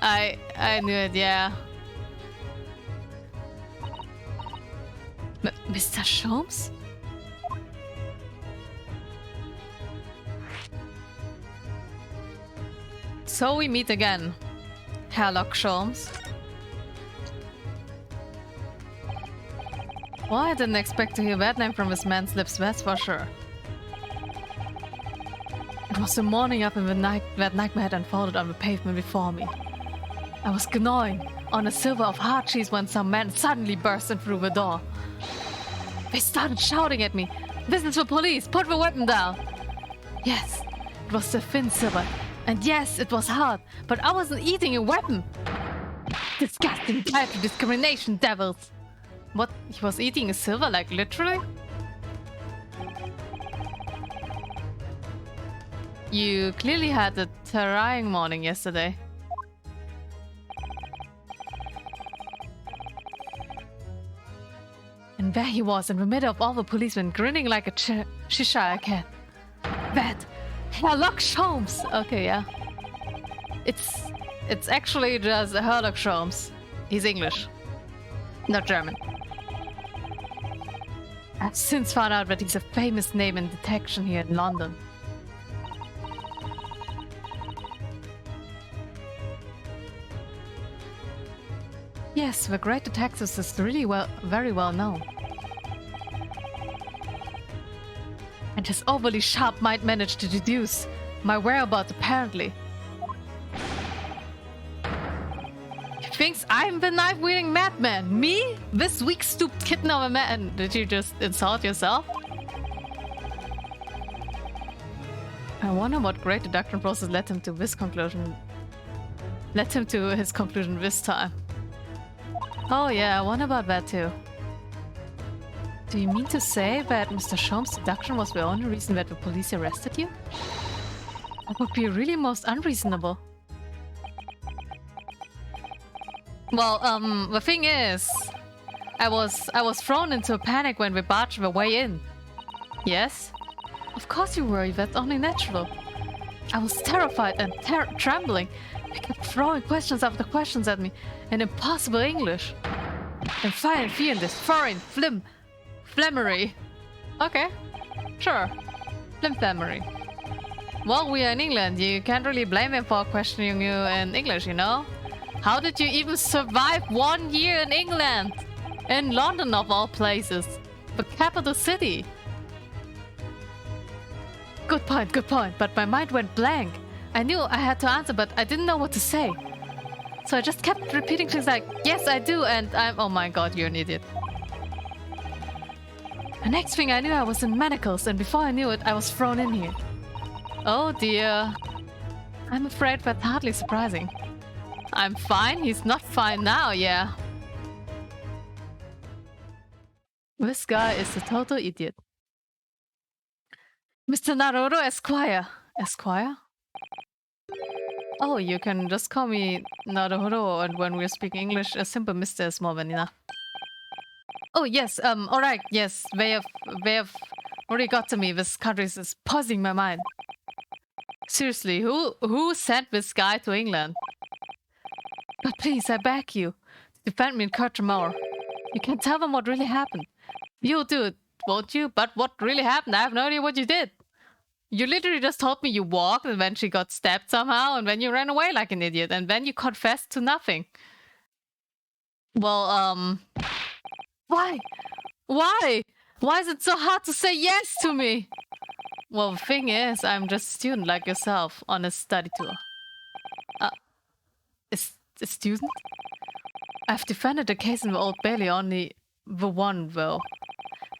I knew it, yeah. Mr. Sholmes? So we meet again. Herlock Sholmes. Well, I didn't expect to hear that name from this man's lips, that's for sure. It was the morning after the night that nightmare had unfolded on the pavement before me. I was gnawing on a silver of hard cheese when some men suddenly burst in through the door. They started shouting at me, "This is the police, put the weapon down!" Yes, it was the thin silver. And yes, it was hard, but I wasn't eating a weapon. Disgusting dietary discrimination, devils. What? He was eating a silver, like literally? You clearly had a trying morning yesterday. And there he was in the middle of all the policemen, grinning like a Cheshire cat. That Herlock Sholmes! Okay, yeah. It's actually just Herlock Sholmes. He's English, not German. I've since found out that he's a famous name in detection here in London. Yes, the great detective is really very well known. And his overly sharp mind managed to deduce my whereabouts, apparently. He thinks I'm the knife-wielding madman. Me? This weak-stooped kitten of a man. Did you just insult yourself? I wonder what great deduction process led him to this conclusion. Led him to his conclusion this time. Oh yeah, I wonder about that too. Do you mean to say that Mr. Sholmes' deduction was the only reason that the police arrested you? That would be really most unreasonable. Well, the thing is, I was thrown into a panic when we barged the way in. Yes? Of course you were, that's only natural. I was terrified and trembling. They kept throwing questions after questions at me in impossible English. And fire and fear in this foreign flimmery. Okay, sure. Flimflammery. Well, we are in England. You can't really blame him for questioning you in English, you know? How did you even survive 1 year in England? In London, of all places. The capital city. Good point. But my mind went blank. I knew I had to answer, but I didn't know what to say. So I just kept repeating things like, yes, I do, and I'm... Oh my god, you're an idiot. The next thing I knew, I was in manacles, and before I knew it, I was thrown in here. Oh dear. I'm afraid that's hardly surprising. I'm fine, he's not fine now, yeah. This guy is a total idiot. Mr. Naruto Esquire. Esquire? Oh, you can just call me Naruto, and when we're speaking English, a simple Mr. is more than enough. Oh yes, alright, yes, they have already got to me. This country is puzzling my mind. Seriously, who sent this guy to England? But please, I beg you, defend me in court tomorrow. You can tell them what really happened. You'll do it, won't you? But what really happened? I have no idea what you did. You literally just told me you walked and then she got stabbed somehow and then you ran away like an idiot and then you confessed to nothing. Well, why? Why? Why is it so hard to say yes to me? Well, the thing is, I'm just a student like yourself on a study tour. A student? I've defended the case in the Old Bailey, only the one though.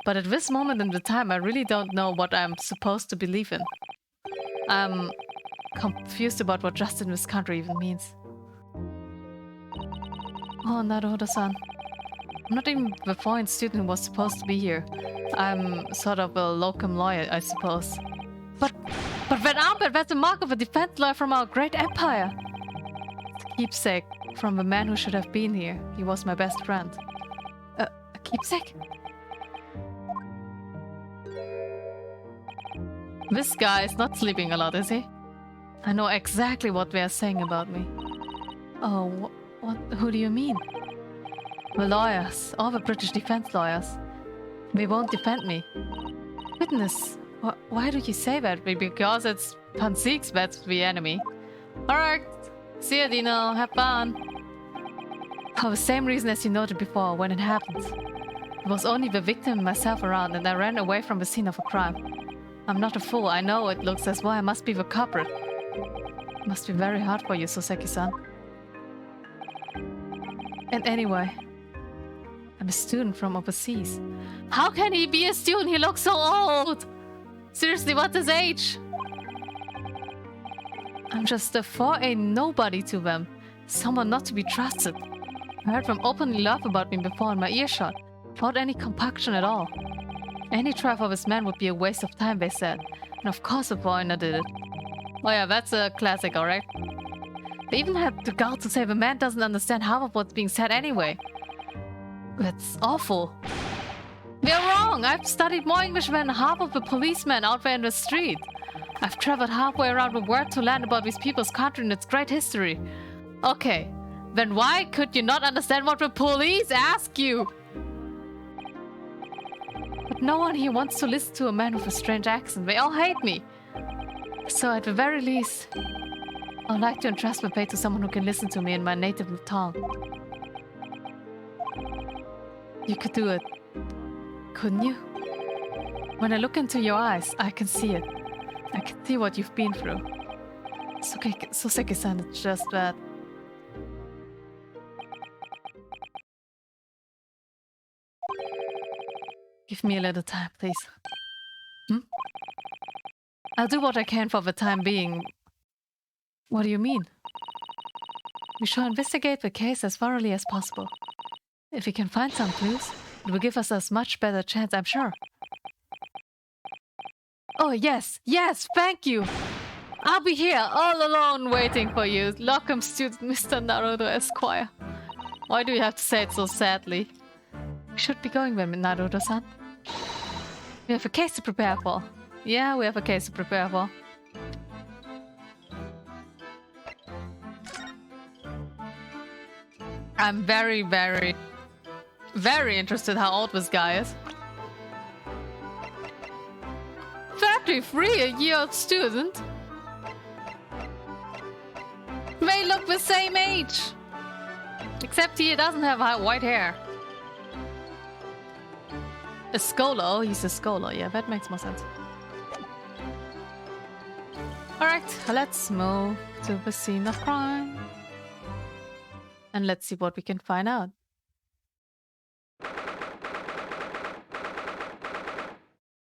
But at this moment in the time, I really don't know what I'm supposed to believe in. I'm confused about what justice in this country even means. Oh, Naruto-san. I'm not even the foreign student who was supposed to be here. I'm sort of a locum lawyer, I suppose. But But that armband, that's a mark of a defense lawyer from our great empire. It's a keepsake from the man who should have been here. He was my best friend. A keepsake? This guy is not sleeping a lot, is he? I know exactly what they are saying about me. Oh, what? Who do you mean? The lawyers, all the British defense lawyers. They won't defend me. Goodness, why do you say that? Because it's Pt.5 that's the enemy. Alright, see ya, Dino, have fun. For the same reason as you noted before, when it happened. It was only the victim and myself around, and I ran away from the scene of a crime. I'm not a fool, I know it looks as though I must be the culprit. It must be very hard for you, Soseki-san. And anyway, I'm a student from overseas. How can he be a student? He looks so old! Seriously, what's his age? I'm just a 4A nobody to them. Someone not to be trusted. I heard them openly laugh about me before in my earshot. Without any compunction at all. Any trial for this man would be a waste of time, they said. And of course a foreigner did it. Oh yeah, that's a classic, alright? They even had the gall to say the man doesn't understand half of what's being said anyway. That's awful. They're wrong! I've studied more English than half of the policemen out there in the street. I've traveled halfway around the world to learn about these people's country and its great history. Okay, then why could you not understand what the police ask you? But no one here wants to listen to a man with a strange accent. They all hate me. So at the very least, I'd like to entrust the fate to someone who can listen to me in my native tongue. You could do it, couldn't you? When I look into your eyes, I can see it. I can see what you've been through. Soseki-san, it's just that... Give me a little time, please. I'll do what I can for the time being. What do you mean? We shall investigate the case as thoroughly as possible. If we can find some clues, it will give us a much better chance, I'm sure. Oh, yes, thank you! I'll be here, all alone, waiting for you, Lockham student Mr. Naruto Esquire. Why do you have to say it so sadly? We should be going then, Naruto-san. We have a case to prepare for. Yeah, we have a case to prepare for. I'm very, very, very interested how old this guy is. 33, a year-old student? They look the same age! Except he doesn't have white hair. A scholar? Oh, he's a scholar. Yeah, that makes more sense. Alright, let's move to the scene of crime. And let's see what we can find out.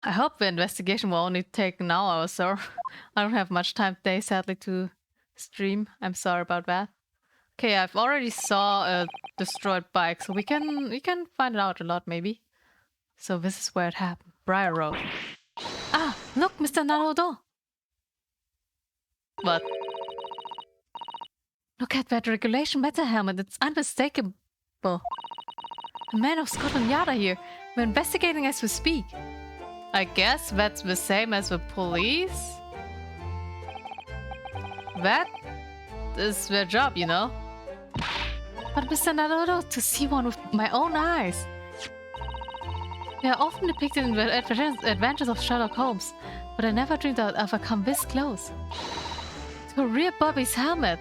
I hope the investigation will only take an hour or so. I don't have much time today, sadly, to stream. I'm sorry about that. Okay, I've already saw a destroyed bike, so we can find it out a lot, maybe. So this is where it happened. Briar Road. Ah, look, Mr. Naruto! What? Look at that regulation metal helmet. It's unmistakable. A man of Scotland Yard are here. We're investigating as we speak. I guess that's the same as the police? That is their job, you know? But Mr. Naruto, to see one with my own eyes. They are often depicted in the adventures of Sherlock Holmes, but I never dreamed I'd ever come this close. To a real Bobby's helmet.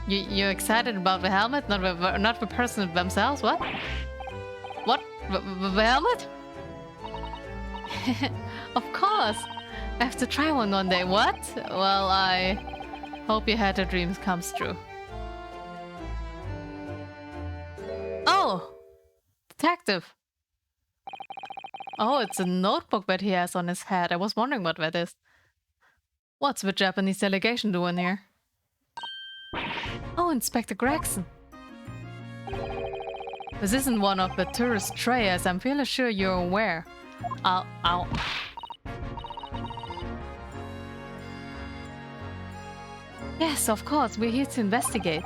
You're excited about the helmet, not the person themselves? What? What? The helmet? Of course! I have to try one day. What? Well, I hope you had your dreams comes true. Oh! Detective! Oh, it's a notebook that he has on his head. I was wondering what that is. What's the Japanese delegation doing here? Oh, Inspector Gregson. This isn't one of the tourist trails. I'm fairly sure you're aware. Ow. Yes, of course, we're here to investigate.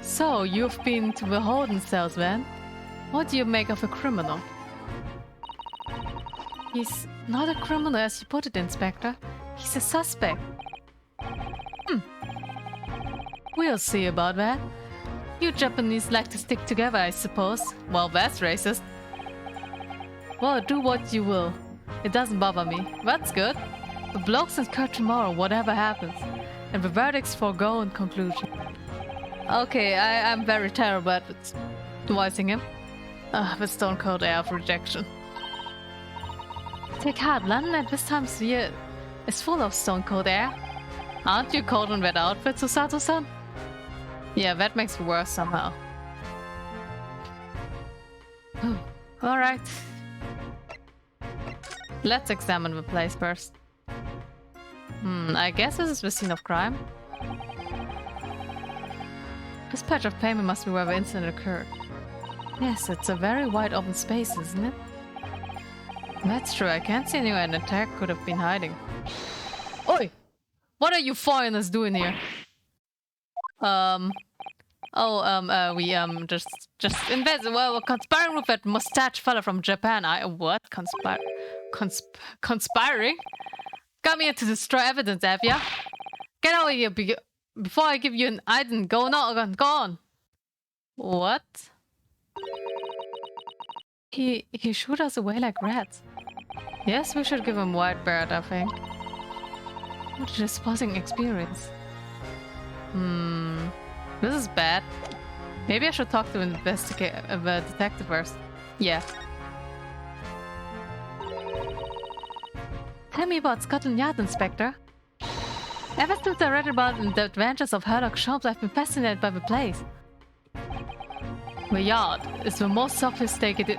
So, you've been to the holding cells then? What do you make of a criminal? He's not a criminal as you put it, Inspector. He's a suspect. We'll see about that. You Japanese like to stick together, I suppose. Well, that's racist. Well, do what you will. It doesn't bother me. That's good. The bloke's incurred tomorrow, whatever happens. And the verdict's foregone conclusion. Okay, I'm very terrible at voicing him. The stone cold air of rejection. Take heart, London at this time of year is full of stone cold air. Aren't you cold in that outfit, Susato-san? Yeah, that makes it worse somehow. Alright. Let's examine the place first. I guess this is the scene of crime. This patch of pavement must be where the incident occurred. Yes, it's a very wide open space, isn't it? That's true, I can't see anywhere an attack could have been hiding. Oi! What are you foreigners doing here? We just invest. Well, conspiring with that mustache fella from Japan. What? Conspiring? Come here to destroy evidence, have ya? Get out of here before I give you an item. Go on. What? He shoot us away like rats. Yes, we should give him white bird, I think. What a disposing experience. This is bad. Maybe I should talk to the detective first. Yeah. Tell me about Scotland Yard, Inspector. Ever since I read about the adventures of Sherlock Holmes, I've been fascinated by the place. The Yard is the most sophisticated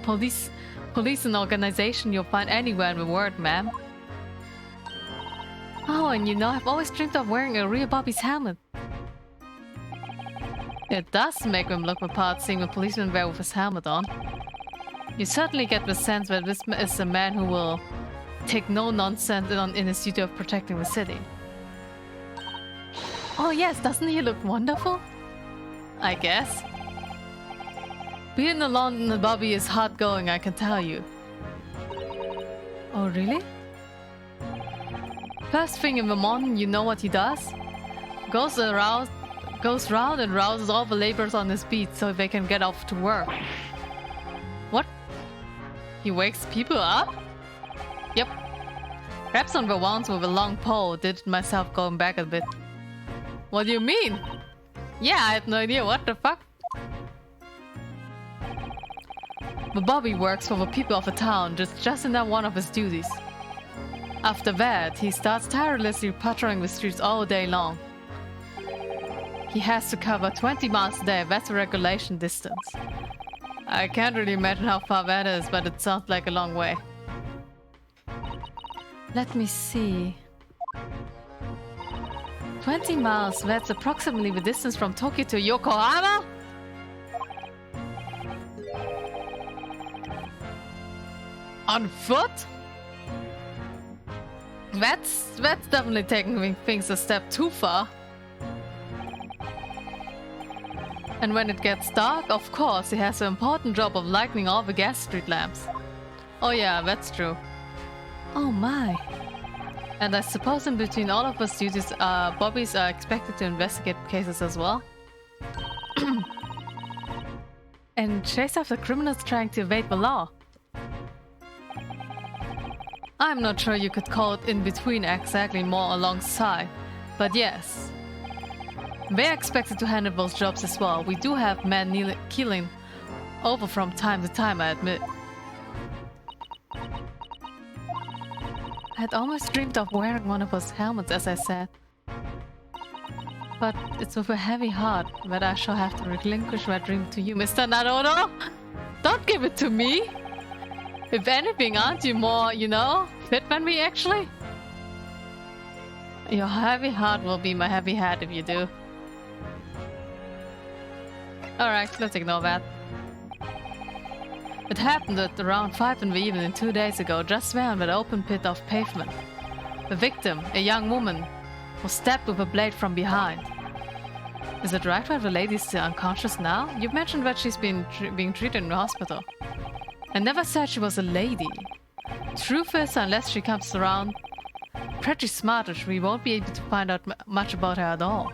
policing organization you'll find anywhere in the world, ma'am. Oh, and you know, I've always dreamed of wearing a real Bobby's helmet. It does make them look the part seeing a policeman there with his helmet on. You certainly get the sense that this is a man who will take no nonsense in his duty of protecting the city. Oh yes, doesn't he look wonderful? I guess. Being a London Bobby is hard going, I can tell you. Oh really? First thing in the morning, you know what he does? Goes round and rouses all the laborers on his beat so they can get off to work. What? He wakes people up? Yep. Raps on the ones with a long pole, did it myself going back a bit. What do you mean? Yeah, I had no idea, what the fuck? The Bobby works for the people of the town, just in that one of his duties. After that, he starts tirelessly patrolling the streets all day long. He has to cover 20 miles a day, that's a regulation distance. I can't really imagine how far that is, but it sounds like a long way. Let me see. 20 miles, that's approximately the distance from Tokyo to Yokohama? On foot? That's definitely taking things a step too far. And when it gets dark, of course, he has the important job of lighting all the gas street lamps. Oh yeah, that's true. Oh my. And I suppose in between all of us duties, Bobbies are expected to investigate cases as well. And chase after criminals trying to evade the law. I'm not sure you could call it in between exactly, more alongside. But yes. They're expected to handle those jobs as well. We do have men keeling over from time to time, I admit. I had almost dreamed of wearing one of those helmets, as I said. But it's with a heavy heart that I shall have to relinquish my dream to you, Mr. Naruto! Don't give it to me! If anything, aren't you more, you know, fit than me, actually? Your heavy heart will be my heavy hat if you do. Alright, let's ignore that. It happened at around 5 in the evening 2 days ago, just there on that open pit of pavement. The victim, a young woman, was stabbed with a blade from behind. Is it right that the lady's still unconscious now? You mentioned that she's been being treated in the hospital. I never said she was a lady. Truth is, unless she comes around pretty smartish, we won't be able to find out much about her at all.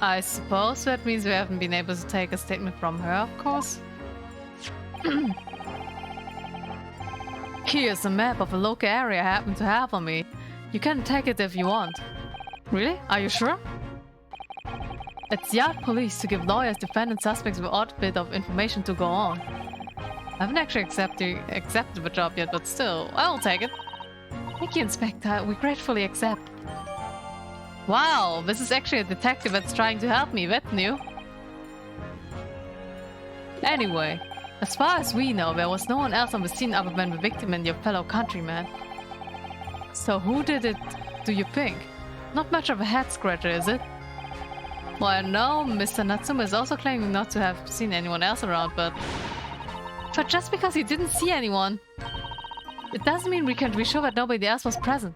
I suppose that means we haven't been able to take a statement from her, of course. Here's a map of a local area I happen to have on me. You can take it if you want. Really? Are you sure? It's Yard Police to give lawyers, defendants, suspects with odd bit of information to go on. I haven't actually accepted the job yet, but still, I'll take it. Thank you, Inspector. We gratefully accept. Wow, this is actually a detective that's trying to help me. That's new. Anyway, as far as we know, there was no one else on the scene other than the victim and your fellow countryman. So who did it, do you think? Not much of a head-scratcher, is it? Well, I know Mr. Natsume is also claiming not to have seen anyone else around, but just because he didn't see anyone, it doesn't mean we can be sure that nobody else was present.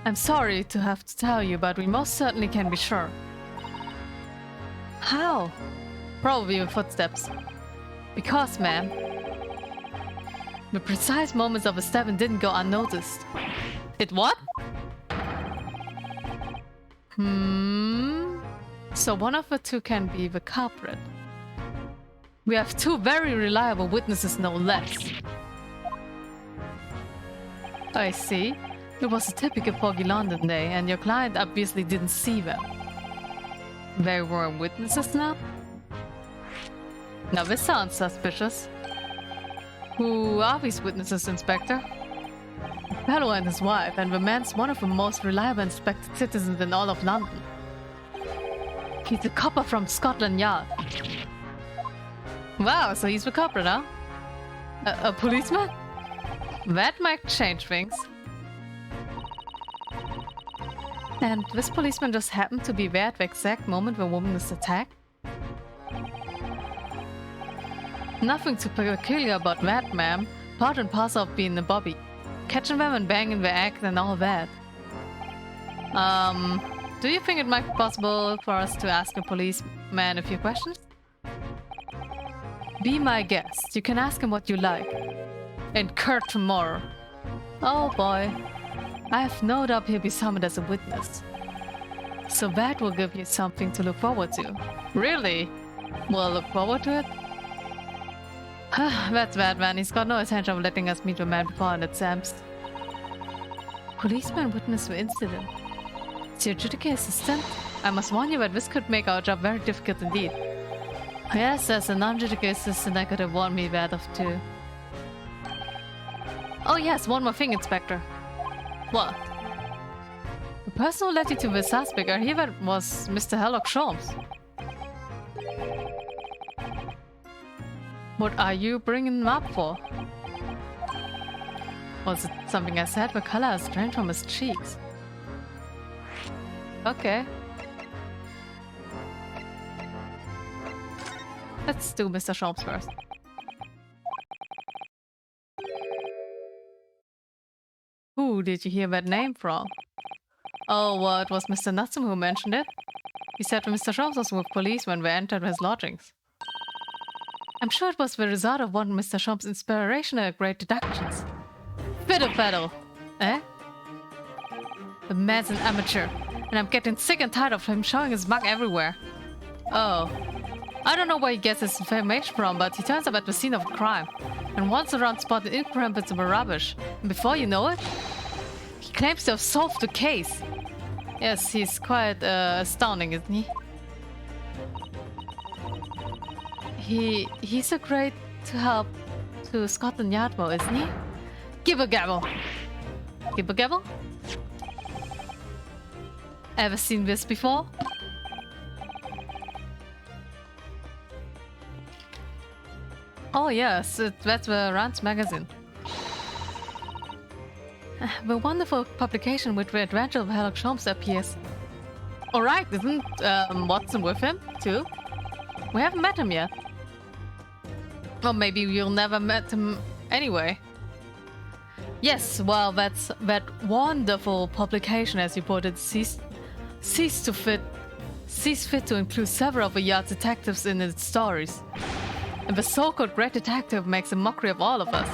I'm sorry to have to tell you, but we most certainly can be sure. How? Probably with footsteps. Because, ma'am, the precise moments of the stabbing didn't go unnoticed. It what? So one of the two can be the culprit. We have two very reliable witnesses, no less. I see. It was a typical foggy London day, and your client obviously didn't see them. They were witnesses now? Now this sounds suspicious. Who are these witnesses, Inspector? A fellow and his wife, and the man's one of the most reliable and respected citizens in all of London. He's a copper from Scotland Yard. Wow, so he's the culprit, huh? A policeman? That might change things. And this policeman just happened to be there at the exact moment the woman is attacked? Nothing too peculiar about that, ma'am. Part and parcel of being a bobby. Catching them and banging the act and all that. Do you think it might be possible for us to ask a policeman a few questions? Be my guest. You can ask him what you like. And Kurt tomorrow. Oh boy. I have no doubt he'll be summoned as a witness. So that will give you something to look forward to. Really? We'll look forward to it? That's bad, man. He's got no intention of letting us meet the man before and at Sam's. Policeman witnessed the incident. Is your judicial assistant? I must warn you that this could make our job very difficult indeed. Yes, as a non-judicial assistant, I could have warned me that of too. Oh yes, one more thing, Inspector. What? The person who led you to the suspect, I hear that was Mr. Sherlock Holmes. What are you bringing him up for? Was it something I said? The color has drained from his cheeks. Okay. Let's do Mr. Holmes first. Who did you hear that name from? Oh, well, it was Mr. Natsume who mentioned it. He said Mr. Holmes was with police when we entered his lodgings. I'm sure it was the result of one of Mr. Holmes' inspirational great deductions. Fiddle-faddle! Eh? The man's an amateur, and I'm getting sick and tired of him showing his mug everywhere. Oh. I don't know where he gets his information from, but he turns up at the scene of a crime, and wanders around spotting incomprehensible rubbish, and before you know it, he claims to have solved the case. Yes, he's quite astounding, isn't he? He's a great to help to Scotland Yard, though, isn't he? Give a gavel. Give a gavel? Ever seen this before? Oh yes, that's the Rand's magazine. The wonderful publication with the adventure of Sherlock Holmes appears. Alright, isn't Watson with him, too? We haven't met him yet. Or maybe you'll never met him anyway. Yes, well, that's that wonderful publication, as you put it, sees fit to include several of the Yard's detectives in its stories. And the so-called Great Detective makes a mockery of all of us.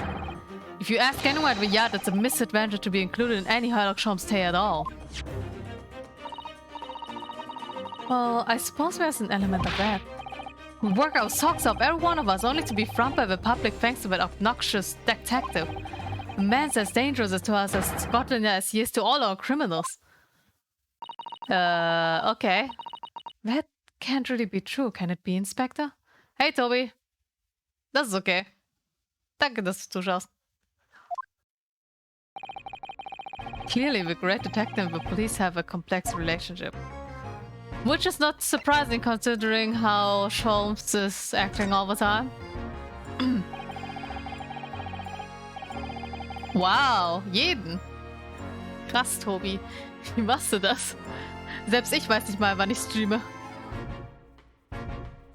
If you ask anyone at the Yard, it's a misadventure to be included in any Sherlock Holmes tale at all. Well, I suppose there's an element of that. We work our socks off, every one of us, only to be fronted by the public thanks to that obnoxious detective. A man's as dangerous to us as Scotland as he is to all our criminals. Okay. That can't really be true, can it be, Inspector? Hey, Toby. Das ist okay. Danke, dass du zuschaust. Clearly, the Great Detective and the police have a complex relationship. Which is not surprising considering how Holmes is acting all the time. Wow, jeden. Krass, Tobi. Wie machst du das? Selbst ich weiß nicht mal, wann ich streame.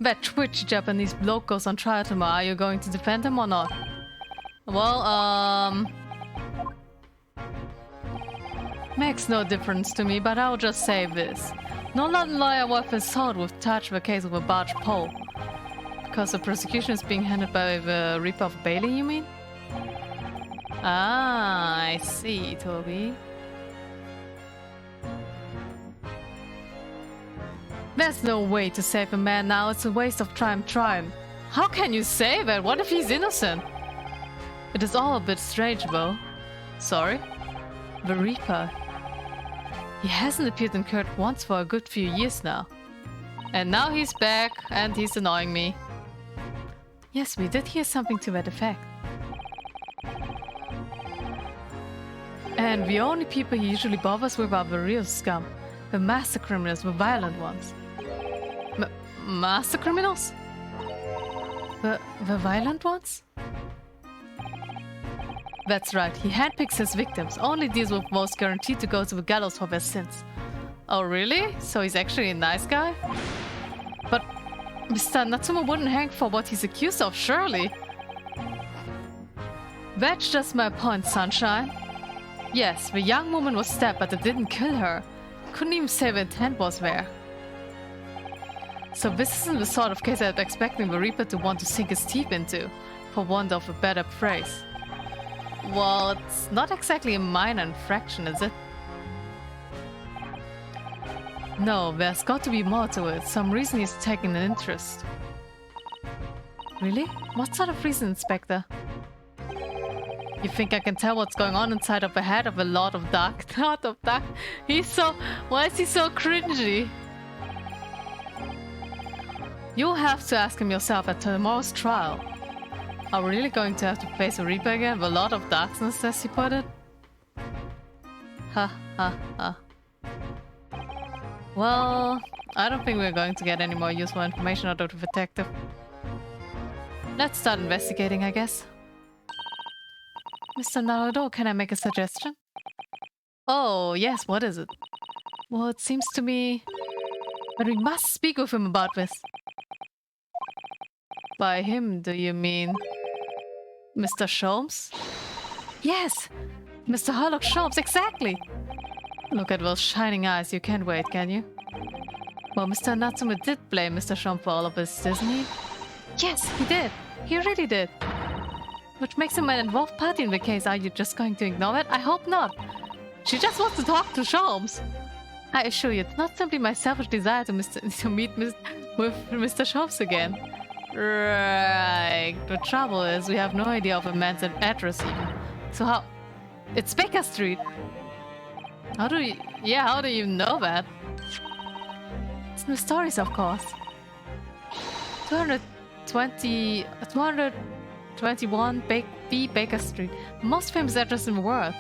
That twitchy Japanese bloke goes on trial tomorrow. Are you going to defend him or not? Well, makes no difference to me, but I'll just say this. No London lawyer worth his salt would touch the case with a barge pole. Because the prosecution is being handled by the Reaper of Bailey, you mean? Ah, I see, Toby. There's no way to save a man now, it's a waste of time trying. How can you say that? What if he's innocent? It is all a bit strange, though. Sorry? The Reaper. He hasn't appeared in court once for a good few years now. And now he's back, and he's annoying me. Yes, we did hear something to that effect. And the only people he usually bothers with are the real scum. The master criminals, the violent ones. Master criminals? The violent ones? That's right, he handpicks his victims, only deals with those guaranteed to go to the gallows for their sins. Oh really? So he's actually a nice guy? But Mr. Natsume wouldn't hang for what he's accused of, surely? That's just my point, Sunshine. Yes, the young woman was stabbed, but it didn't kill her. Couldn't even say the intent was there. So this isn't the sort of case I'd expecting the Reaper to want to sink his teeth into, for want of a better phrase. Well, it's not exactly a minor infraction, is it? No, there's got to be more to it. Some reason he's taking an interest. Really? What sort of reason, Inspector? You think I can tell what's going on inside of the head of a Lord of Dark? Lord of Dark? He's so... Why is he so cringy? You'll have to ask him yourself at tomorrow's trial. Are we really going to have to face a Reaper again? The Lord of Darkness, as he put it? Ha ha ha. Well, I don't think we're going to get any more useful information out of the detective. Let's start investigating, I guess. Mr. Naruto, can I make a suggestion? Oh, yes, what is it? Well, it seems to me that we must speak with him about this. By him, do you mean Mr. Sholmes? Yes, Mr. Sherlock Sholmes, exactly! Look at those shining eyes, you can't wait, can you? Well, Mr. Natsume did blame Mr. Sholmes for all of this, didn't he? Yes, he did! He really did! Which makes him an involved party in the case. Are you just going to ignore it? I hope not! She just wants to talk to Sholmes! I assure you, it's not simply my selfish desire to meet with Mr. Sholmes again. Right. The trouble is, we have no idea of a man's address even. So how... It's Baker Street! How do you... Yeah, how do you know that? It's in the stories, of course. 221 B Baker Street. The most famous address in the world.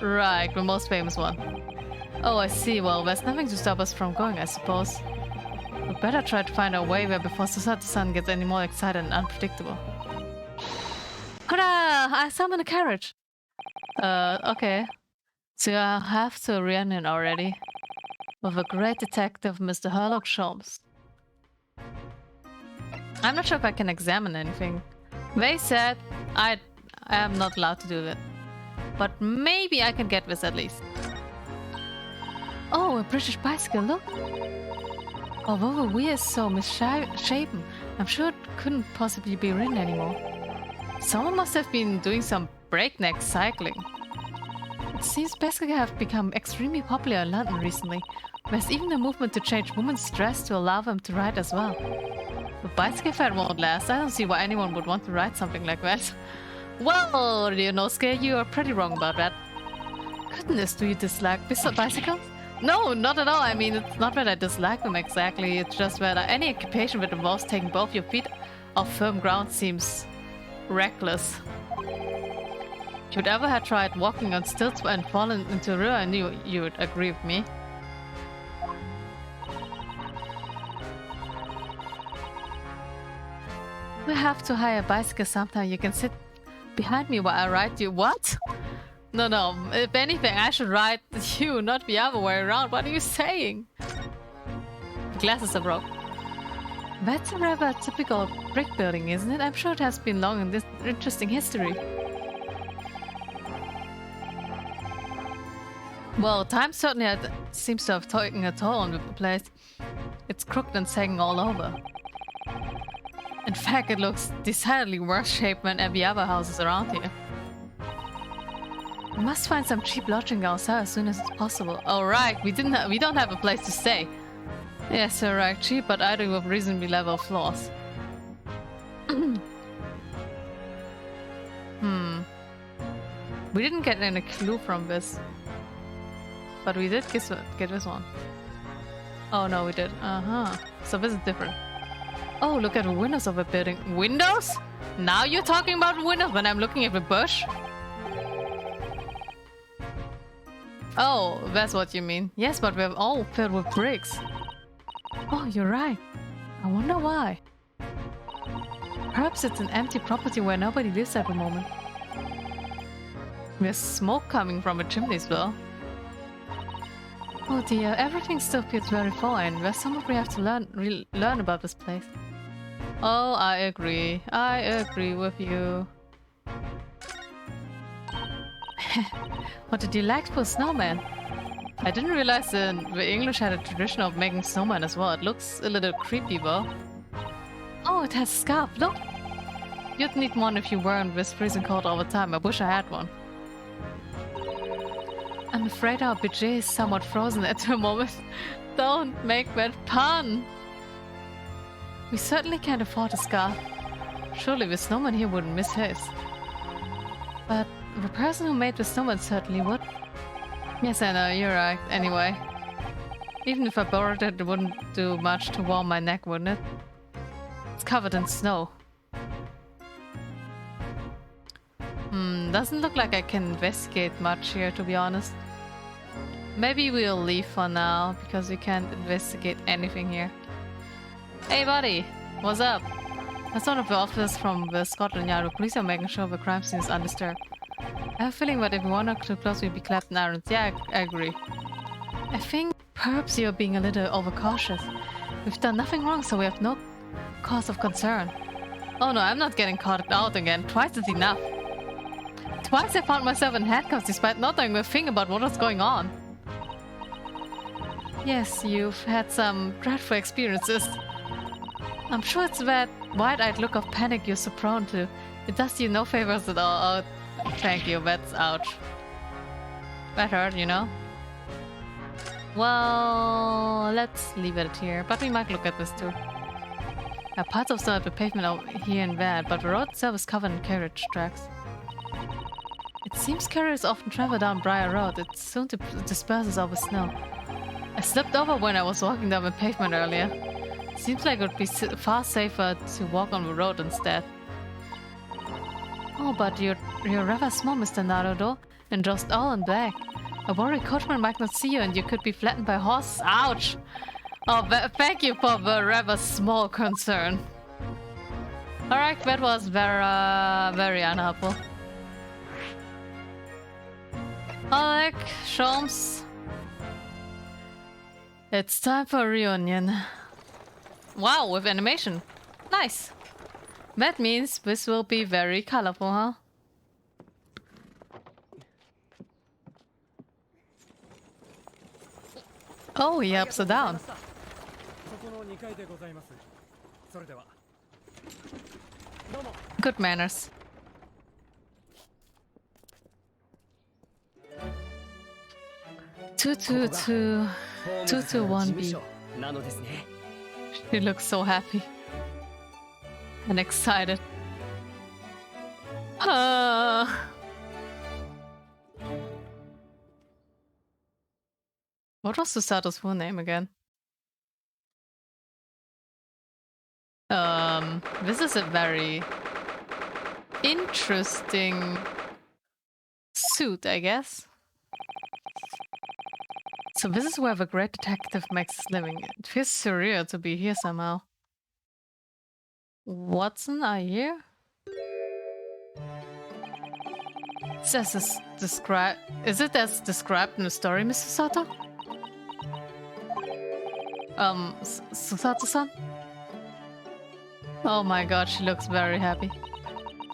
Right, the most famous one. Oh, I see. Well, there's nothing to stop us from going, I suppose. We'd better try to find our way there before the sun gets any more excited and unpredictable. Hurrah! I summoned a carriage! Okay. So I have to reunion already. With a great detective, Mr. Sherlock Sholmes. I'm not sure if I can examine anything. They said I am not allowed to do that. but maybe I can get this at least. Oh, a British bicycle, look! Although the wheel is so misshapen, I'm sure it couldn't possibly be ridden anymore. Someone must have been doing some breakneck cycling. It seems bicycles have become extremely popular in London recently. There's even a movement to change women's dress to allow them to ride as well. The bicycle fad won't last. I don't see why anyone would want to ride something like that. Well, Ryunosuke, you are pretty wrong about that. Goodness, do you dislike bicycles? No, not at all. I mean, it's not that I dislike them exactly. It's just that any occupation that involves taking both your feet off firm ground seems reckless. If you'd ever had tried walking on stilts and fallen into a river, I knew you would agree with me. We have to hire a bicycle sometime. You can sit behind me while I ride you. What? No. If anything, I should ride you, not the other way around. What are you saying? The glasses are broke. That's a rather typical brick building, isn't it? I'm sure it has been long in this interesting history. Well, time certainly seems to have taken a toll on the place. It's crooked and sagging all over. In fact, it looks decidedly worse shape than every other houses around here. We must find some cheap lodging outside as soon as it's possible. Oh right, we don't have a place to stay. Yes, you're right, cheap, but I do with reasonably level floors. We didn't get any clue from this. But we did get this one. Oh no, we did. So this is different. Oh, look at the windows of a building. Windows? Now you're talking about windows when I'm looking at the bush? Oh, that's what you mean. Yes, but we're all filled with bricks. Oh, you're right. I wonder why. Perhaps it's an empty property where nobody lives at the moment. There's smoke coming from the chimneys though. Oh dear, everything still feels very foreign. There's so much we have to learn about this place. Oh, I agree. I agree with you. What did you like for a snowman? I didn't realize the English had a tradition of making snowmen as well. It looks a little creepy though. Oh, it has a scarf, look! You'd need one if you weren't this freezing cold all the time. I wish I had one. I'm afraid our budget is somewhat frozen at the moment. Don't make that pun! We certainly can't afford a scarf. Surely the snowman here wouldn't miss his. But the person who made the snowman certainly would. Yes, I know, you're right. Anyway. Even if I borrowed it, it wouldn't do much to warm my neck, wouldn't it? It's covered in snow. Doesn't look like I can investigate much here, to be honest. Maybe we'll leave for now, because we can't investigate anything here. Hey buddy, what's up? That's one of the officers from the Scotland Yard. The police are making sure the crime scene is undisturbed. I have a feeling that if we wander too close, we'll be clapped in irons. Yeah, I agree. I think perhaps you're being a little overcautious. We've done nothing wrong, so we have no cause of concern. Oh no, I'm not getting caught out again. Twice is enough. Twice I found myself in handcuffs despite not knowing a thing about what was going on. Yes, you've had some dreadful experiences. I'm sure it's that wide-eyed look of panic you're so prone to. It does you no favors at all. Oh, thank you, that's ouch. That hurt, you know? Well, let's leave it here, but we might look at this too. Parts of snow at the pavement are here and there, but the road itself is covered in carriage tracks. It seems carriers often travel down Briar Road. It soon disperses over snow. I slipped over when I was walking down the pavement earlier. Seems like it would be far safer to walk on the road instead. Oh, but you're rather small, Mr. Naruto, and dressed all in black. A worried coachman might not see you and you could be flattened by horses. Ouch! Oh, thank you for the rather small concern. Alright, that was very unhelpful. Alec, Sholmes. It's time for a reunion. Wow, with animation. Nice. That means this will be very colorful, huh? Oh, he ups or down. Good manners. 221B. She looks so happy and excited. What was Susato's full name again? This is a very interesting suit, I guess. So this is where the great detective makes his living. It feels surreal to be here somehow. Watson, are you here? Is it as described in the story, Mr. Sato? Susato-san? Oh my god, she looks very happy.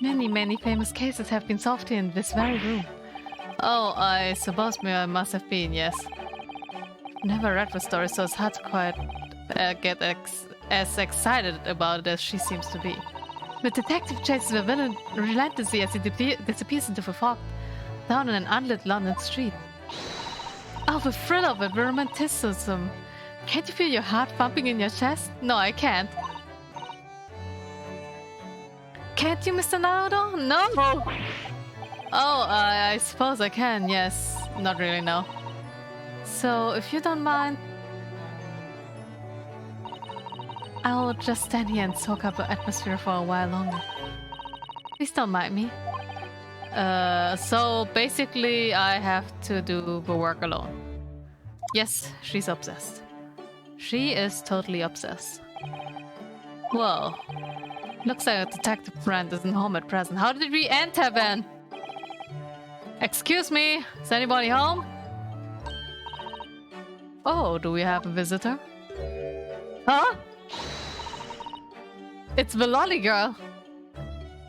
Many famous cases have been solved here in this very room. Oh, I suppose I must have been, yes. Never read the story, so it's hard to quite get as excited about it as she seems to be. The detective chases the villain relentlessly as he disappears into the fog, down in an unlit London street. Oh, the thrill of it, the romanticism. Can't you feel your heart pumping in your chest? No, I can't. Can't you, Mr. Naruto? No! Oh, I suppose I can, yes. Not really, no. So, if you don't mind, I'll just stand here and soak up the atmosphere for a while longer. Please don't mind me. So basically I have to do the work alone. Yes, she's obsessed. She is totally obsessed. Whoa. Looks like a detective friend isn't home at present. How did we enter then? Excuse me, is anybody home? Oh, do we have a visitor? Huh? It's the lolly girl.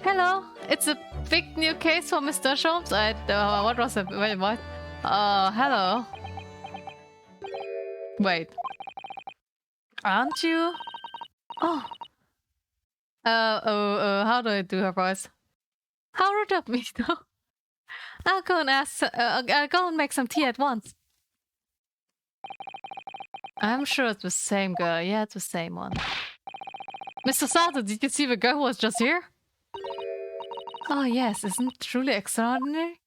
Hello, it's a big new case for Mr. Sholmes. What was it? Wait, what? Hello. Wait. Aren't you? Oh. How do I do her voice? How rude of me, though. I'll go and I'll go and make some tea at once. I'm sure it's the same girl. Yeah, it's the same one. Mr. Sato, did you see the girl who was just here? Oh yes, isn't it truly extraordinary?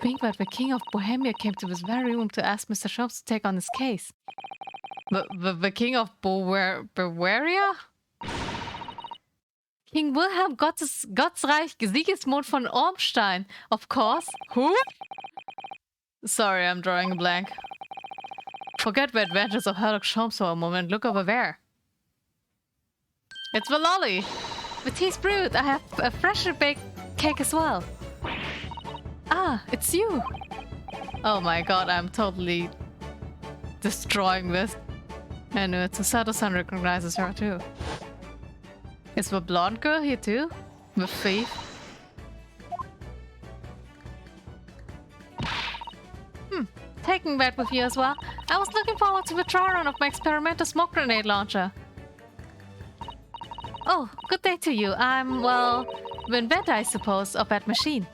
Think that the King of Bohemia came to this very room to ask Mr. Sholmes to take on his case. The King of Bavaria? King Wilhelm Gottsreich Sigismund von Ormstein, of course. Who? Sorry, I'm drawing a blank. Forget the adventures of Herlock Sholmes for a moment. Look over there. It's the lolly. The tea's brewed. I have a freshly baked cake as well. Ah, it's you. Oh my god, I'm totally destroying this. And Susato-san recognizes her too. Is the blonde girl here too? The thief? Taking that with you as well. I was looking forward to the trial run of my experimental smoke grenade launcher. Oh, good day to you. I'm, well, the inventor, I suppose, of that machine.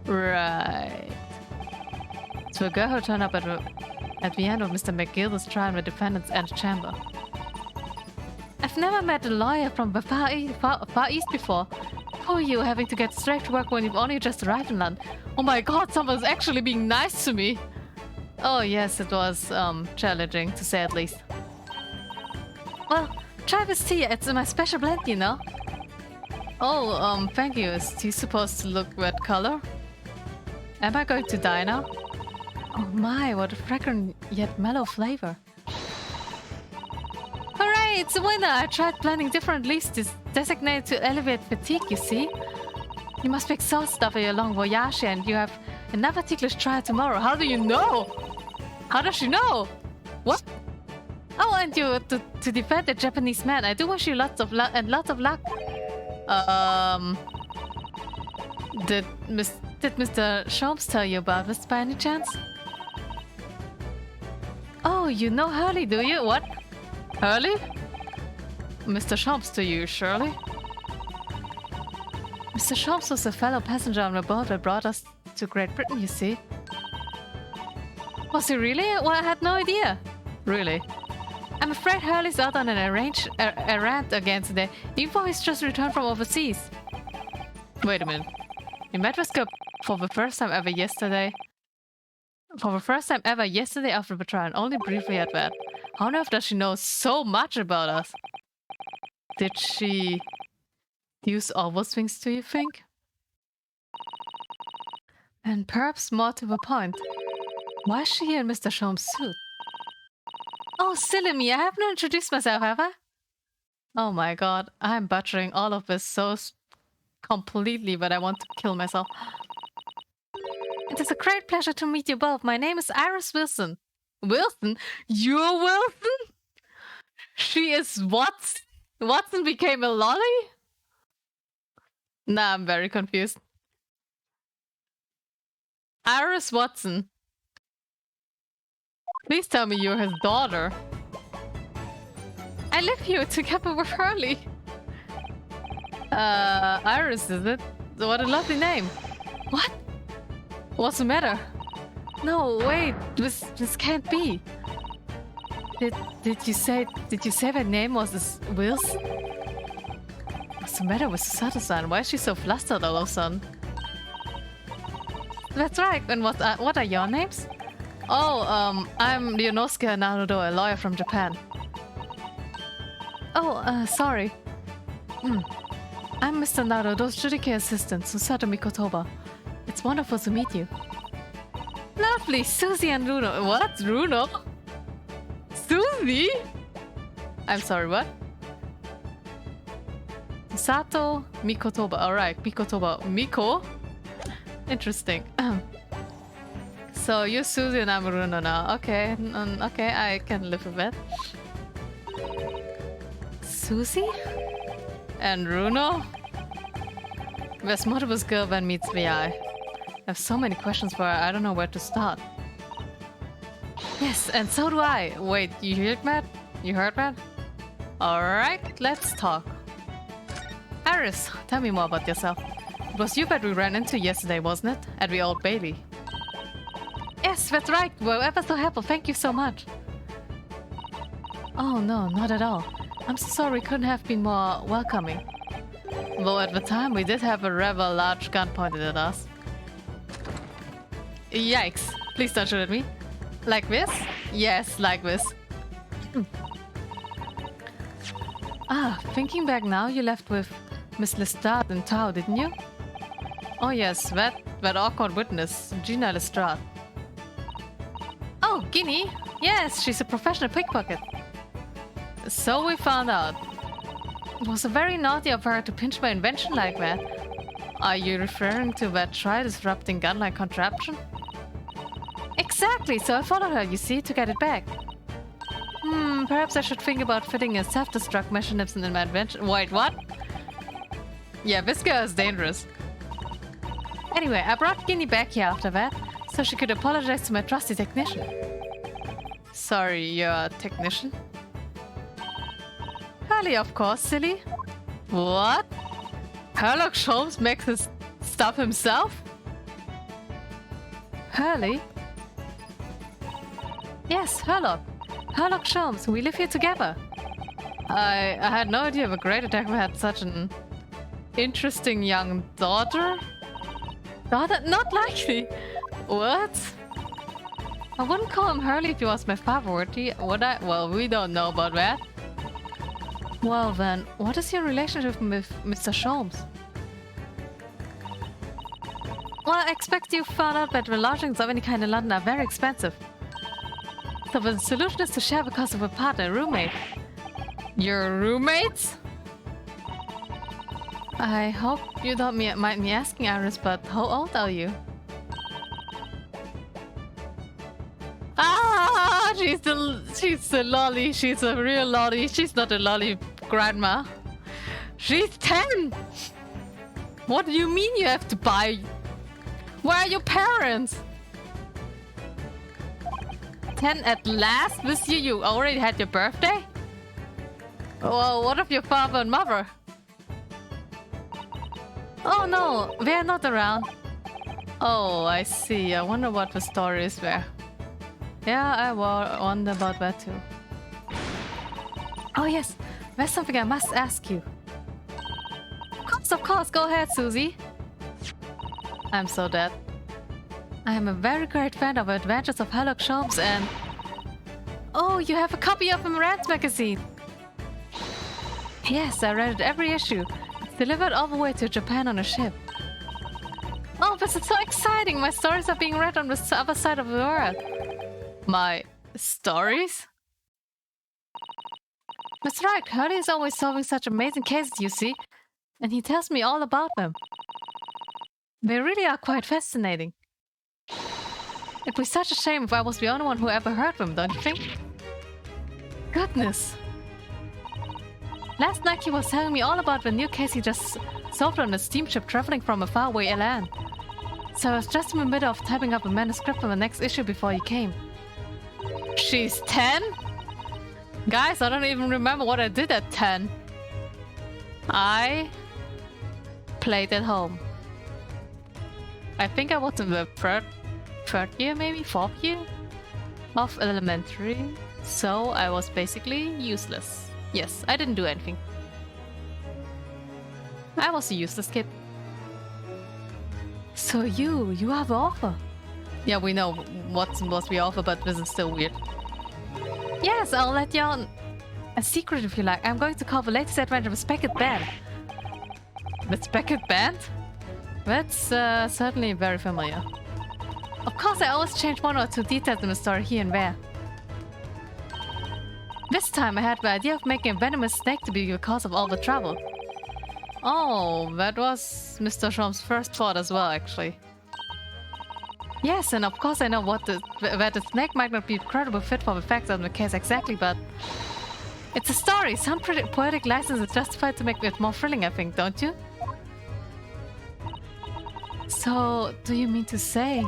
Right. So a girl who turned up at the end of Mr. McGill's trial in the defendant's antechamber. I've never met a lawyer from the Far East before. Poor you, having to get straight to work when you've only just arrived in London. Oh my god, someone's actually being nice to me. Oh yes, it was challenging, to say at least. Well, try this tea. It's my special blend, you know. Oh, thank you. Is tea supposed to look red color? Am I going to die now? Oh my, what a fragrant yet mellow flavor. Hooray, it's a winner! I tried blending different leaves designated to elevate fatigue, you see. You must be exhausted after your long voyage and you have another ticklish trial tomorrow. How do you know? How does she know? What? Oh, and you to defend the Japanese man. I do wish you lots of luck and lots of luck. Did Mr. Sholmes tell you about this by any chance? Oh, you know Hurley, do you? What? Hurley? Mr. Shomps to you, surely? Mr. Shomps was a fellow passenger on the boat that brought us to Great Britain, you see. Was he really? Well, I had no idea. Really? I'm afraid Hurley's out on an errand again today, even though he's just returned from overseas. Wait a minute. You met with Skip for the first time ever yesterday? For the first time ever yesterday after the trial, and only briefly at that. How on earth does she know so much about us? Did she use all those things, do you think? And perhaps more to the point, why is she here in Mr. Shom's suit? Oh, silly me, I haven't introduced myself, have I? Oh my god, I'm butchering all of this so completely that I want to kill myself. It is a great pleasure to meet you both. My name is Iris Wilson. Wilson? You're Wilson? She is Watson? Watson became a lolly? Nah, I'm very confused. Iris Watson. Please tell me you're his daughter. I live here together with Hurley. Iris, is it? What a lovely name. What? What's the matter? No, wait, this can't be. Did you say that name was Wilson? What's the matter with Susato-san? Why is she so flustered all of a sudden? That's right. And what are your names? Oh, I'm Ryunosuke Naruto, a lawyer from Japan. Oh, sorry. I'm Mr. Naruto's judiciary assistant, Susato Mikotoba. It's wonderful to meet you. Lovely, Susie and Runo. What? Runo? Susie? I'm sorry, what? Sato Mikotoba. Alright, Mikotoba. Miko? Interesting. So you're Susie and I'm Runo now. Okay, okay, I can live with that. Susie? And Runo? There's more to this girl than meets the eye. I have so many questions for her, I don't know where to start. Yes, and so do I. Wait, you heard that? You heard that? Alright, let's talk. Iris, tell me more about yourself. It was you that we ran into yesterday, wasn't it? At the Old Bailey. Yes, that's right. We're ever so helpful. Thank you so much. Oh no, not at all. I'm so sorry we couldn't have been more welcoming. Though at the time we did have a rather large gun pointed at us. Yikes. Please don't shoot at me. Like this? Yes, like this. Ah, thinking back now, you left with Miss Lestrade in Tau, didn't you? Oh yes, that awkward witness, Gina Lestrade. Oh, Guinea? Yes, she's a professional pickpocket. So we found out. It was very naughty of her to pinch my invention like that. Are you referring to that try-disrupting gun-like contraption? Exactly, so I followed her, you see, to get it back. Perhaps I should think about fitting a self-destruct mechanism in my invention. Wait, what? Yeah, this girl is dangerous. Anyway, I brought Guinea back here after that, so she could apologize to my trusty technician. Sorry, you're a technician? Hurley, of course, silly. What? Sherlock Holmes makes his stuff himself? Hurley? Yes, Sherlock. Sherlock Holmes, we live here together. I had no idea the Great Detective had such an interesting young daughter. Daughter? Not likely. What? I wouldn't call him Hurley if he was my father, would I? Well, we don't know about that. Well then, what is your relationship with Mr. Sholmes? Well, I expect you found out that the lodgings of any kind in London are very expensive. So the solution is to share the cost of a partner, roommate. Your roommates? I hope you don't mind me asking, Iris, but how old are you? Ah, she's a lolly. She's a real lolly. She's not a lolly grandma. She's 10. What do you mean you have to buy? Where are your parents? 10 at last? Miss you, you already had your birthday? Well, what of your father and mother? Oh no, they're not around. Oh, I see. I wonder what the story is there. Yeah, I wonder about that too. Oh yes, there's something I must ask you. Of course, go ahead, Susie. I'm so dead. I am a very great fan of Adventures of Sherlock Holmes and... Oh, you have a copy of the Rand magazine. Yes, I read it every issue. It's delivered all the way to Japan on a ship. Oh, this is so exciting! My stories are being read on the other side of the world. My stories? That's right, Hurley is always solving such amazing cases, you see. And he tells me all about them. They really are quite fascinating. It'd be such a shame if I was the only one who ever heard them, don't you think? Goodness. Last night he was telling me all about the new case he just solved on a steamship traveling from a faraway land. So I was just in the middle of typing up a manuscript for the next issue before he came. She's 10? Guys, I don't even remember what I did at 10. I played at home. I think I was in the third year, maybe? 4th year? Of elementary. So I was basically useless. Yes, I didn't do anything. I was a useless kid. So you are the author. Yeah, we know what was the author, but this is still weird. Yes, I'll let you on a secret if you like. I'm going to call the latest adventure the Specked Band. The Specked Band? That's certainly very familiar. Of course, I always change 1 or 2 details in the story here and there. This time I had the idea of making a venomous snake to be the cause of all the trouble. Oh, that was Mr. Sholmes' first thought as well, actually. Yes, and of course I know that the snake might not be a credible fit for the facts of the case exactly, but... It's a story! Some poetic license is justified to make it more thrilling, I think, don't you? So, do you mean to say...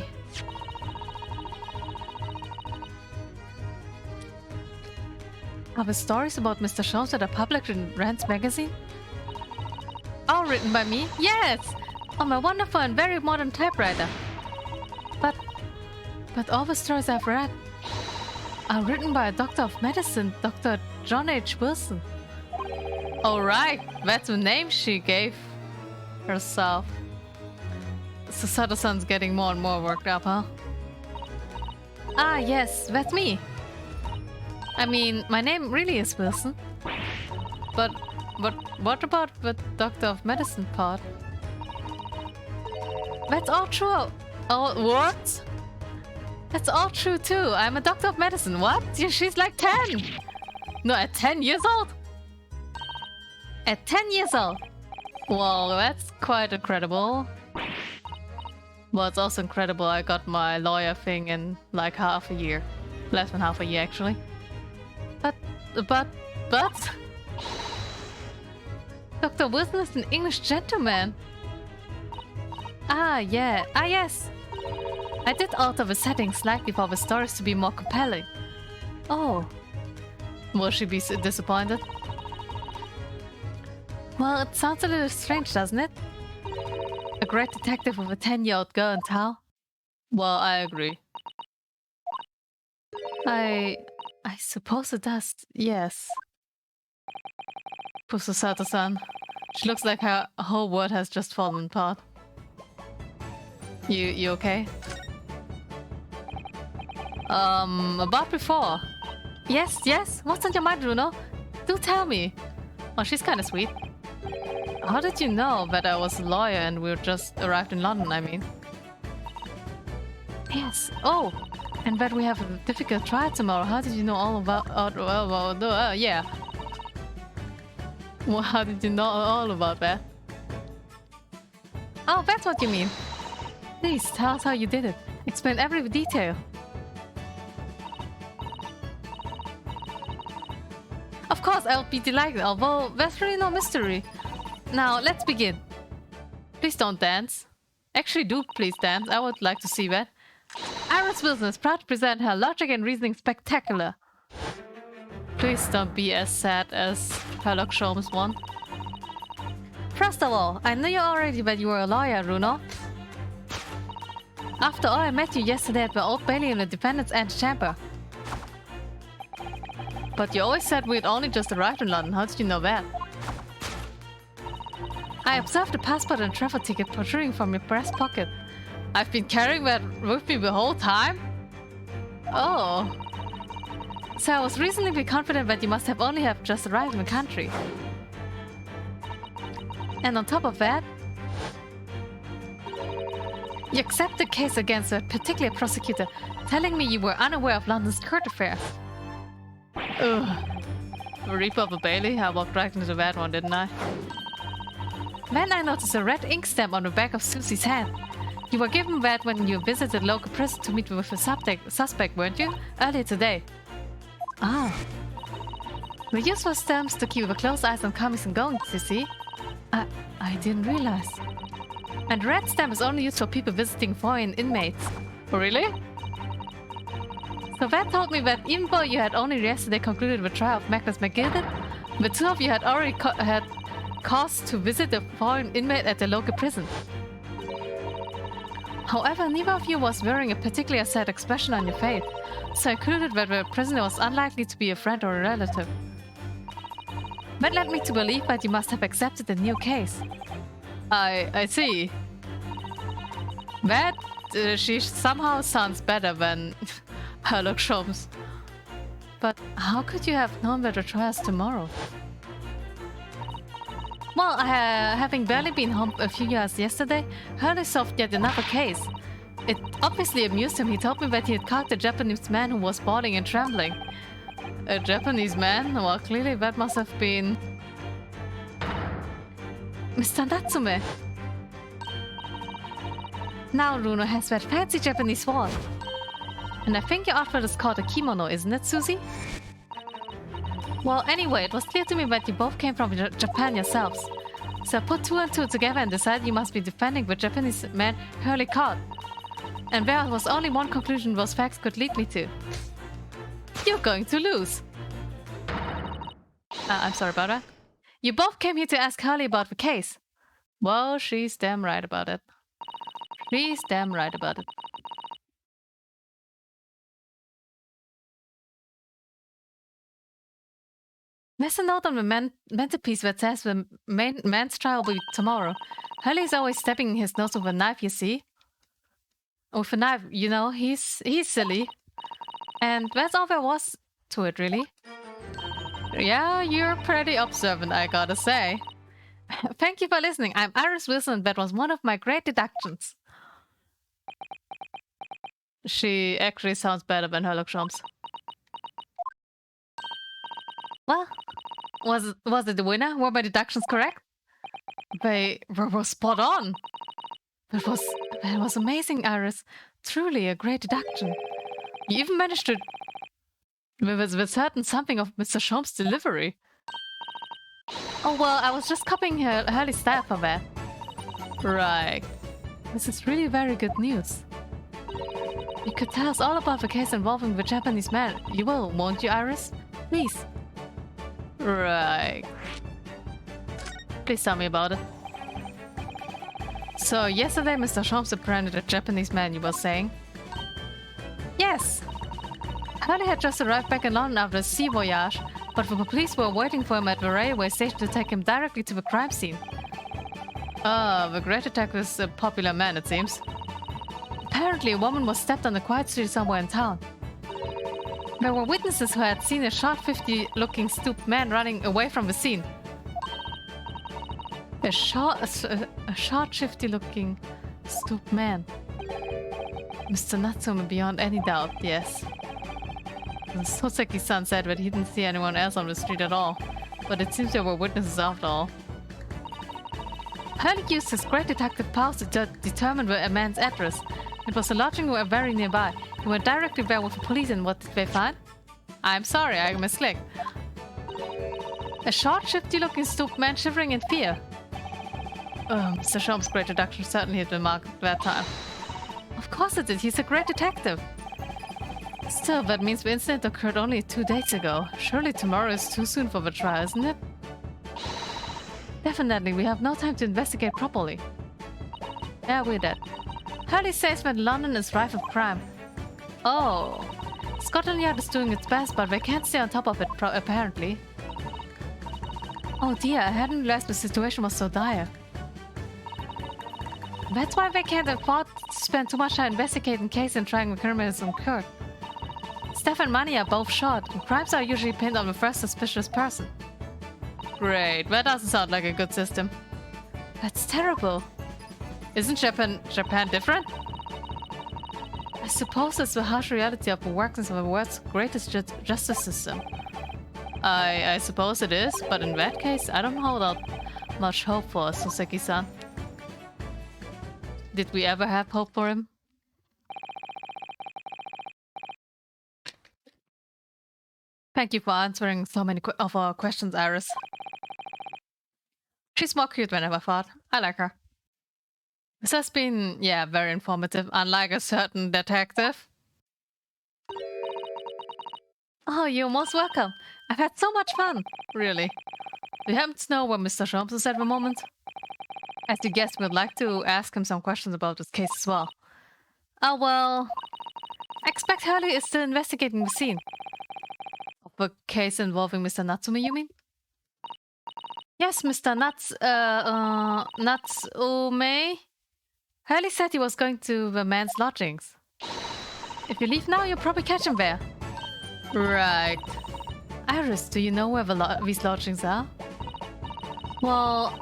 Are the stories about Mr. Sholmes that are published in Rand's magazine? All written by me? Yes! On my wonderful and very modern typewriter. But all the stories I've read are written by a doctor of medicine, Dr. John H. Wilson. Oh right, that's the name she gave herself. So Sato-san's getting more and more worked up, huh? Ah yes, that's me. I mean, my name really is Wilson. But what about the doctor of medicine part? That's all true. Oh, what? That's all true too. I'm a doctor of medicine. What? She's like 10. No, at 10 years old? At 10 years old. Well, that's quite incredible. Well, it's also incredible I got my lawyer thing in like half a year. Less than half a year, actually. But... Dr. Wilson is an English gentleman. Ah, yeah. Ah, yes. I did alter the setting slightly for the stories to be more compelling. Oh. Will she be disappointed? Well, it sounds a little strange, doesn't it? A great detective with a 10-year-old girl in town? Well, I agree. I suppose it does, yes. Poor Sato-san. She looks like her whole world has just fallen apart. You okay? About before. Yes, what's on your mind, Bruno? Do tell me. Oh, she's kinda sweet. How did you know that I was a lawyer and we just arrived in London, I mean? Yes, oh, and that we have a difficult trial tomorrow. How did you know all about... yeah. Well, how did you know all about that? Oh, that's what you mean. Please, tell us how you did it. Explain every detail. Of course, I'll be delighted, although there's really no mystery. Now, let's begin. Please don't dance. Actually, do please dance. I would like to see that. Iris Wilson is proud to present her logic and reasoning spectacular. Please don't be as sad as Sherlock Holmes one. First of all, I knew you already that you were a lawyer, Runo. After all, I met you yesterday at the Old Bailey in the defendant's antechamber. But you always said we'd only just arrived in London. How did you know that? I observed the passport and travel ticket protruding from your breast pocket. I've been carrying that with me the whole time? Oh. So I was reasonably confident that you must have only just arrived in the country. And on top of that, you accept the case against a particular prosecutor, telling me you were unaware of London's court affairs. Ugh. The Reaper of the Bailey? I walked right into that one, didn't I? Then I noticed a red ink stamp on the back of Susie's hand. You were given that when you visited local prison to meet with a suspect, weren't you? Earlier today. Ah. We use those stamps to keep a close eye on comings and goings, you see? I didn't realize. And the red stamp is only used for people visiting foreign inmates. Oh, really? So that told me that even though you had only yesterday concluded the trial of Magnus McGilden, the two of you had already had cause to visit a foreign inmate at the local prison. However, neither of you was wearing a particularly sad expression on your face, so I concluded that the prisoner was unlikely to be a friend or a relative. That led me to believe that you must have accepted the new case. I see. That she somehow sounds better than Sherlock Holmes. But how could you have known that the trial's tomorrow? Well, having barely been home a few years yesterday, Hurley solved yet another case. It obviously amused him. He told me that he had caught a Japanese man who was bawling and trembling. A Japanese man? Well, clearly that must have been Mr. Natsume. Now Runo has that fancy Japanese sword. And I think your outfit is called a kimono, isn't it, Susie? Well, anyway, it was clear to me that you both came from Japan yourselves. So I put two and two together and decided you must be defending the Japanese man Hurley caught. And there was only one conclusion those facts could lead me to. You're going to lose. I'm sorry about that. You both came here to ask Hurley about the case. Well, she's damn right about it. She's damn right about it. There's a note on the mantelpiece that says the man's trial will be tomorrow. Hurley's always stabbing his nose with a knife, you see. With a knife, you know, he's silly. And that's all there was to it, really. Yeah, you're pretty observant, I gotta say. Thank you for listening. I'm Iris Wilson. That was one of my great deductions. She actually sounds better than Sherlock Holmes. Well, was it the winner? Were my deductions correct? They were spot on. That was amazing, Iris. Truly a great deduction. You even managed to with certain something of Mr. Holmes' delivery. Oh well, I was just copying Hurley's style for that. Right. This is really very good news. You could tell us all about the case involving the Japanese man. You will, won't you, Iris? Please. Right. Please tell me about it. So, yesterday Mr. Holmes apprehended a Japanese man, you were saying? Yes! Hurley had just arrived back in London after a sea voyage, but the police were waiting for him at the railway station to take him directly to the crime scene. The great detective is a popular man, it seems. Apparently, a woman was stabbed on a quiet street somewhere in town. There were witnesses who had seen a short, 50-looking stooped man running away from the scene. A short, 50-looking stooped man. Mr. Natsume, beyond any doubt, yes. Soseki-san said that he didn't see anyone else on the street at all, but it seems there were witnesses after all. Hurley used his great detective powers to determine a man's address. It was a lodging very nearby. He went directly there with the police, and what did they find? I'm sorry, I misclicked. A short, shifty-looking stooped man shivering in fear. Mr. Sholmes' great deduction certainly hit the mark at that time. Of course it did. He's a great detective. Still, that means the incident occurred only 2 days ago. Surely tomorrow is too soon for the trial, isn't it? Definitely, we have no time to investigate properly. Yeah, we're dead. Hurley says that London is rife with crime. Oh. Scotland Yard is doing its best, but they can't stay on top of it, apparently. Oh dear, I hadn't realized the situation was so dire. That's why they can't afford to spend too much time investigating case and trying the criminals on Kurt. Steph and Manny are both shot, and crimes are usually pinned on the first suspicious person. Great, that doesn't sound like a good system. That's terrible. Isn't Japan different? I suppose it's the harsh reality of the workings of the world's greatest justice system. I suppose it is, but in that case, I don't hold out much hope for Soseki-san. Did we ever have hope for him? Thank you for answering so many of our questions, Iris. She's more cute than ever thought. I like her. This has been, yeah, very informative, unlike a certain detective. Oh, you're most welcome. I've had so much fun, really. Do you happen to know where Mr. Sholmes is at the moment? As you guessed, we'd like to ask him some questions about this case as well. Oh, well... I expect Hurley is still investigating the scene. Of the case involving Mr. Natsume, you mean? Yes, Mr. Natsume. Hurley said he was going to the man's lodgings. If you leave now, you'll probably catch him there. Right. Iris, do you know where these lodgings are? Well,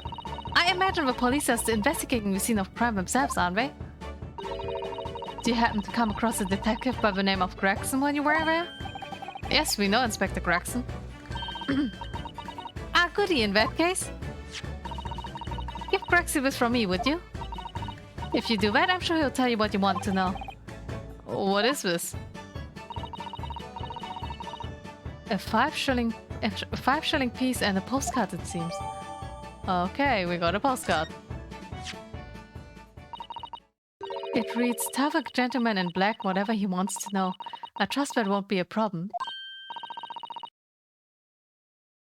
I imagine the police are still investigating the scene of crime themselves, aren't they? Do you happen to come across a detective by the name of Gregson when you were there? Yes, we know Inspector Gregson. Ah, goody in that case. Give Gregson this from me, would you? If you do that, I'm sure he'll tell you what you want to know. What is this? A 5-shilling piece and a postcard, it seems. Okay, we got a postcard. It reads, "Tell the gentleman in black whatever he wants to know. I trust that won't be a problem."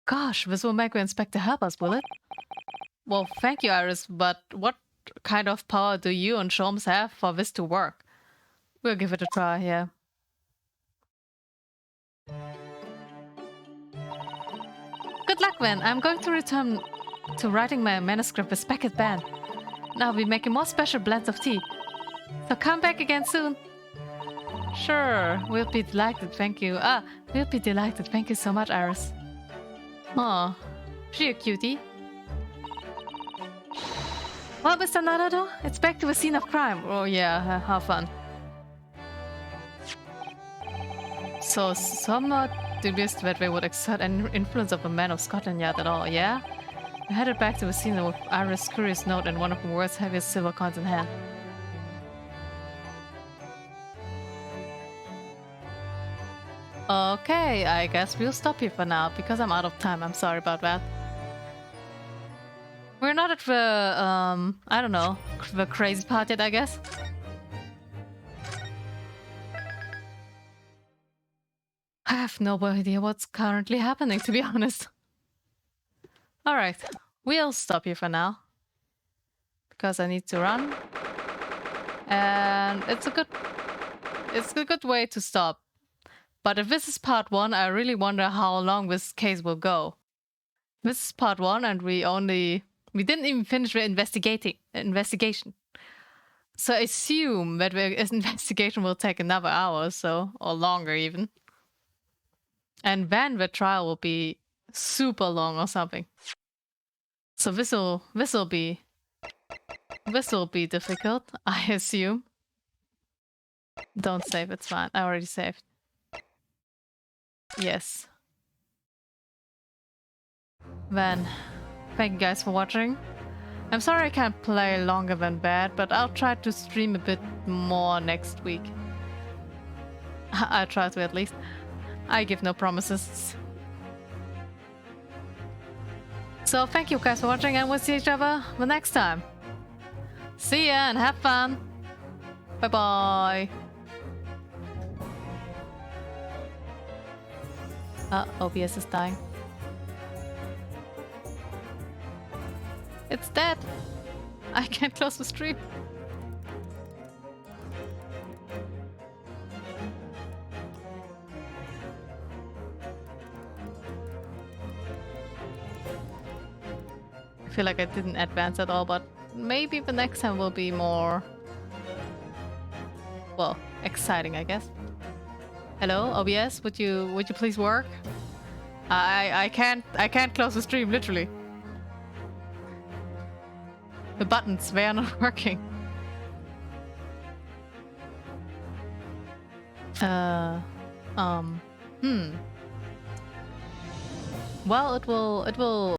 Gosh, this will make the inspector help us, will it? Well, thank you, Iris, but what kind of power do you and Sholmes have for this to work? We'll give it a try, yeah. Good luck, then. I'm going to return to writing my manuscript with Beckett Band. Now I'll be making more special blends of tea. So come back again soon. Sure, we'll be delighted, thank you. We'll be delighted, thank you so much, Iris. Aw, she a cutie. Well, Mr. Narado, it's back to the scene of crime. Oh yeah, how fun. So, somewhat dubious that they would exert any influence of a man of Scotland Yard at all, yeah? We headed back to the scene with Iris' curious note and one of the world's heaviest silver coins in hand. Okay, I guess we'll stop here for now, because I'm out of time. I'm sorry about that. We're not at the, I don't know, the crazy part yet, I guess. I have no idea what's currently happening, to be honest. Alright, we'll stop here for now. Because I need to run. And it's a good way to stop. But if this is part 1, I really wonder how long this case will go. This is part 1 and we didn't even finish the investigation. So I assume that the investigation will take another hour or so, or longer even. And then the trial will be super long or something. So this'll be difficult, I assume. Don't save, it's fine. I already saved. Yes. Then, thank you guys for watching. I'm sorry I can't play longer than that, but I'll try to stream a bit more next week. I'll try to at least. I give no promises. So thank you guys for watching and we'll see each other the next time. See ya and have fun! Bye-bye. OBS is dying. It's dead. I can't close the stream. I feel like I didn't advance at all, but maybe the next time will be more, well, exciting, I guess. Hello, OBS, would you please work? I can't close the stream, literally. The buttons, they are not working. Well, it will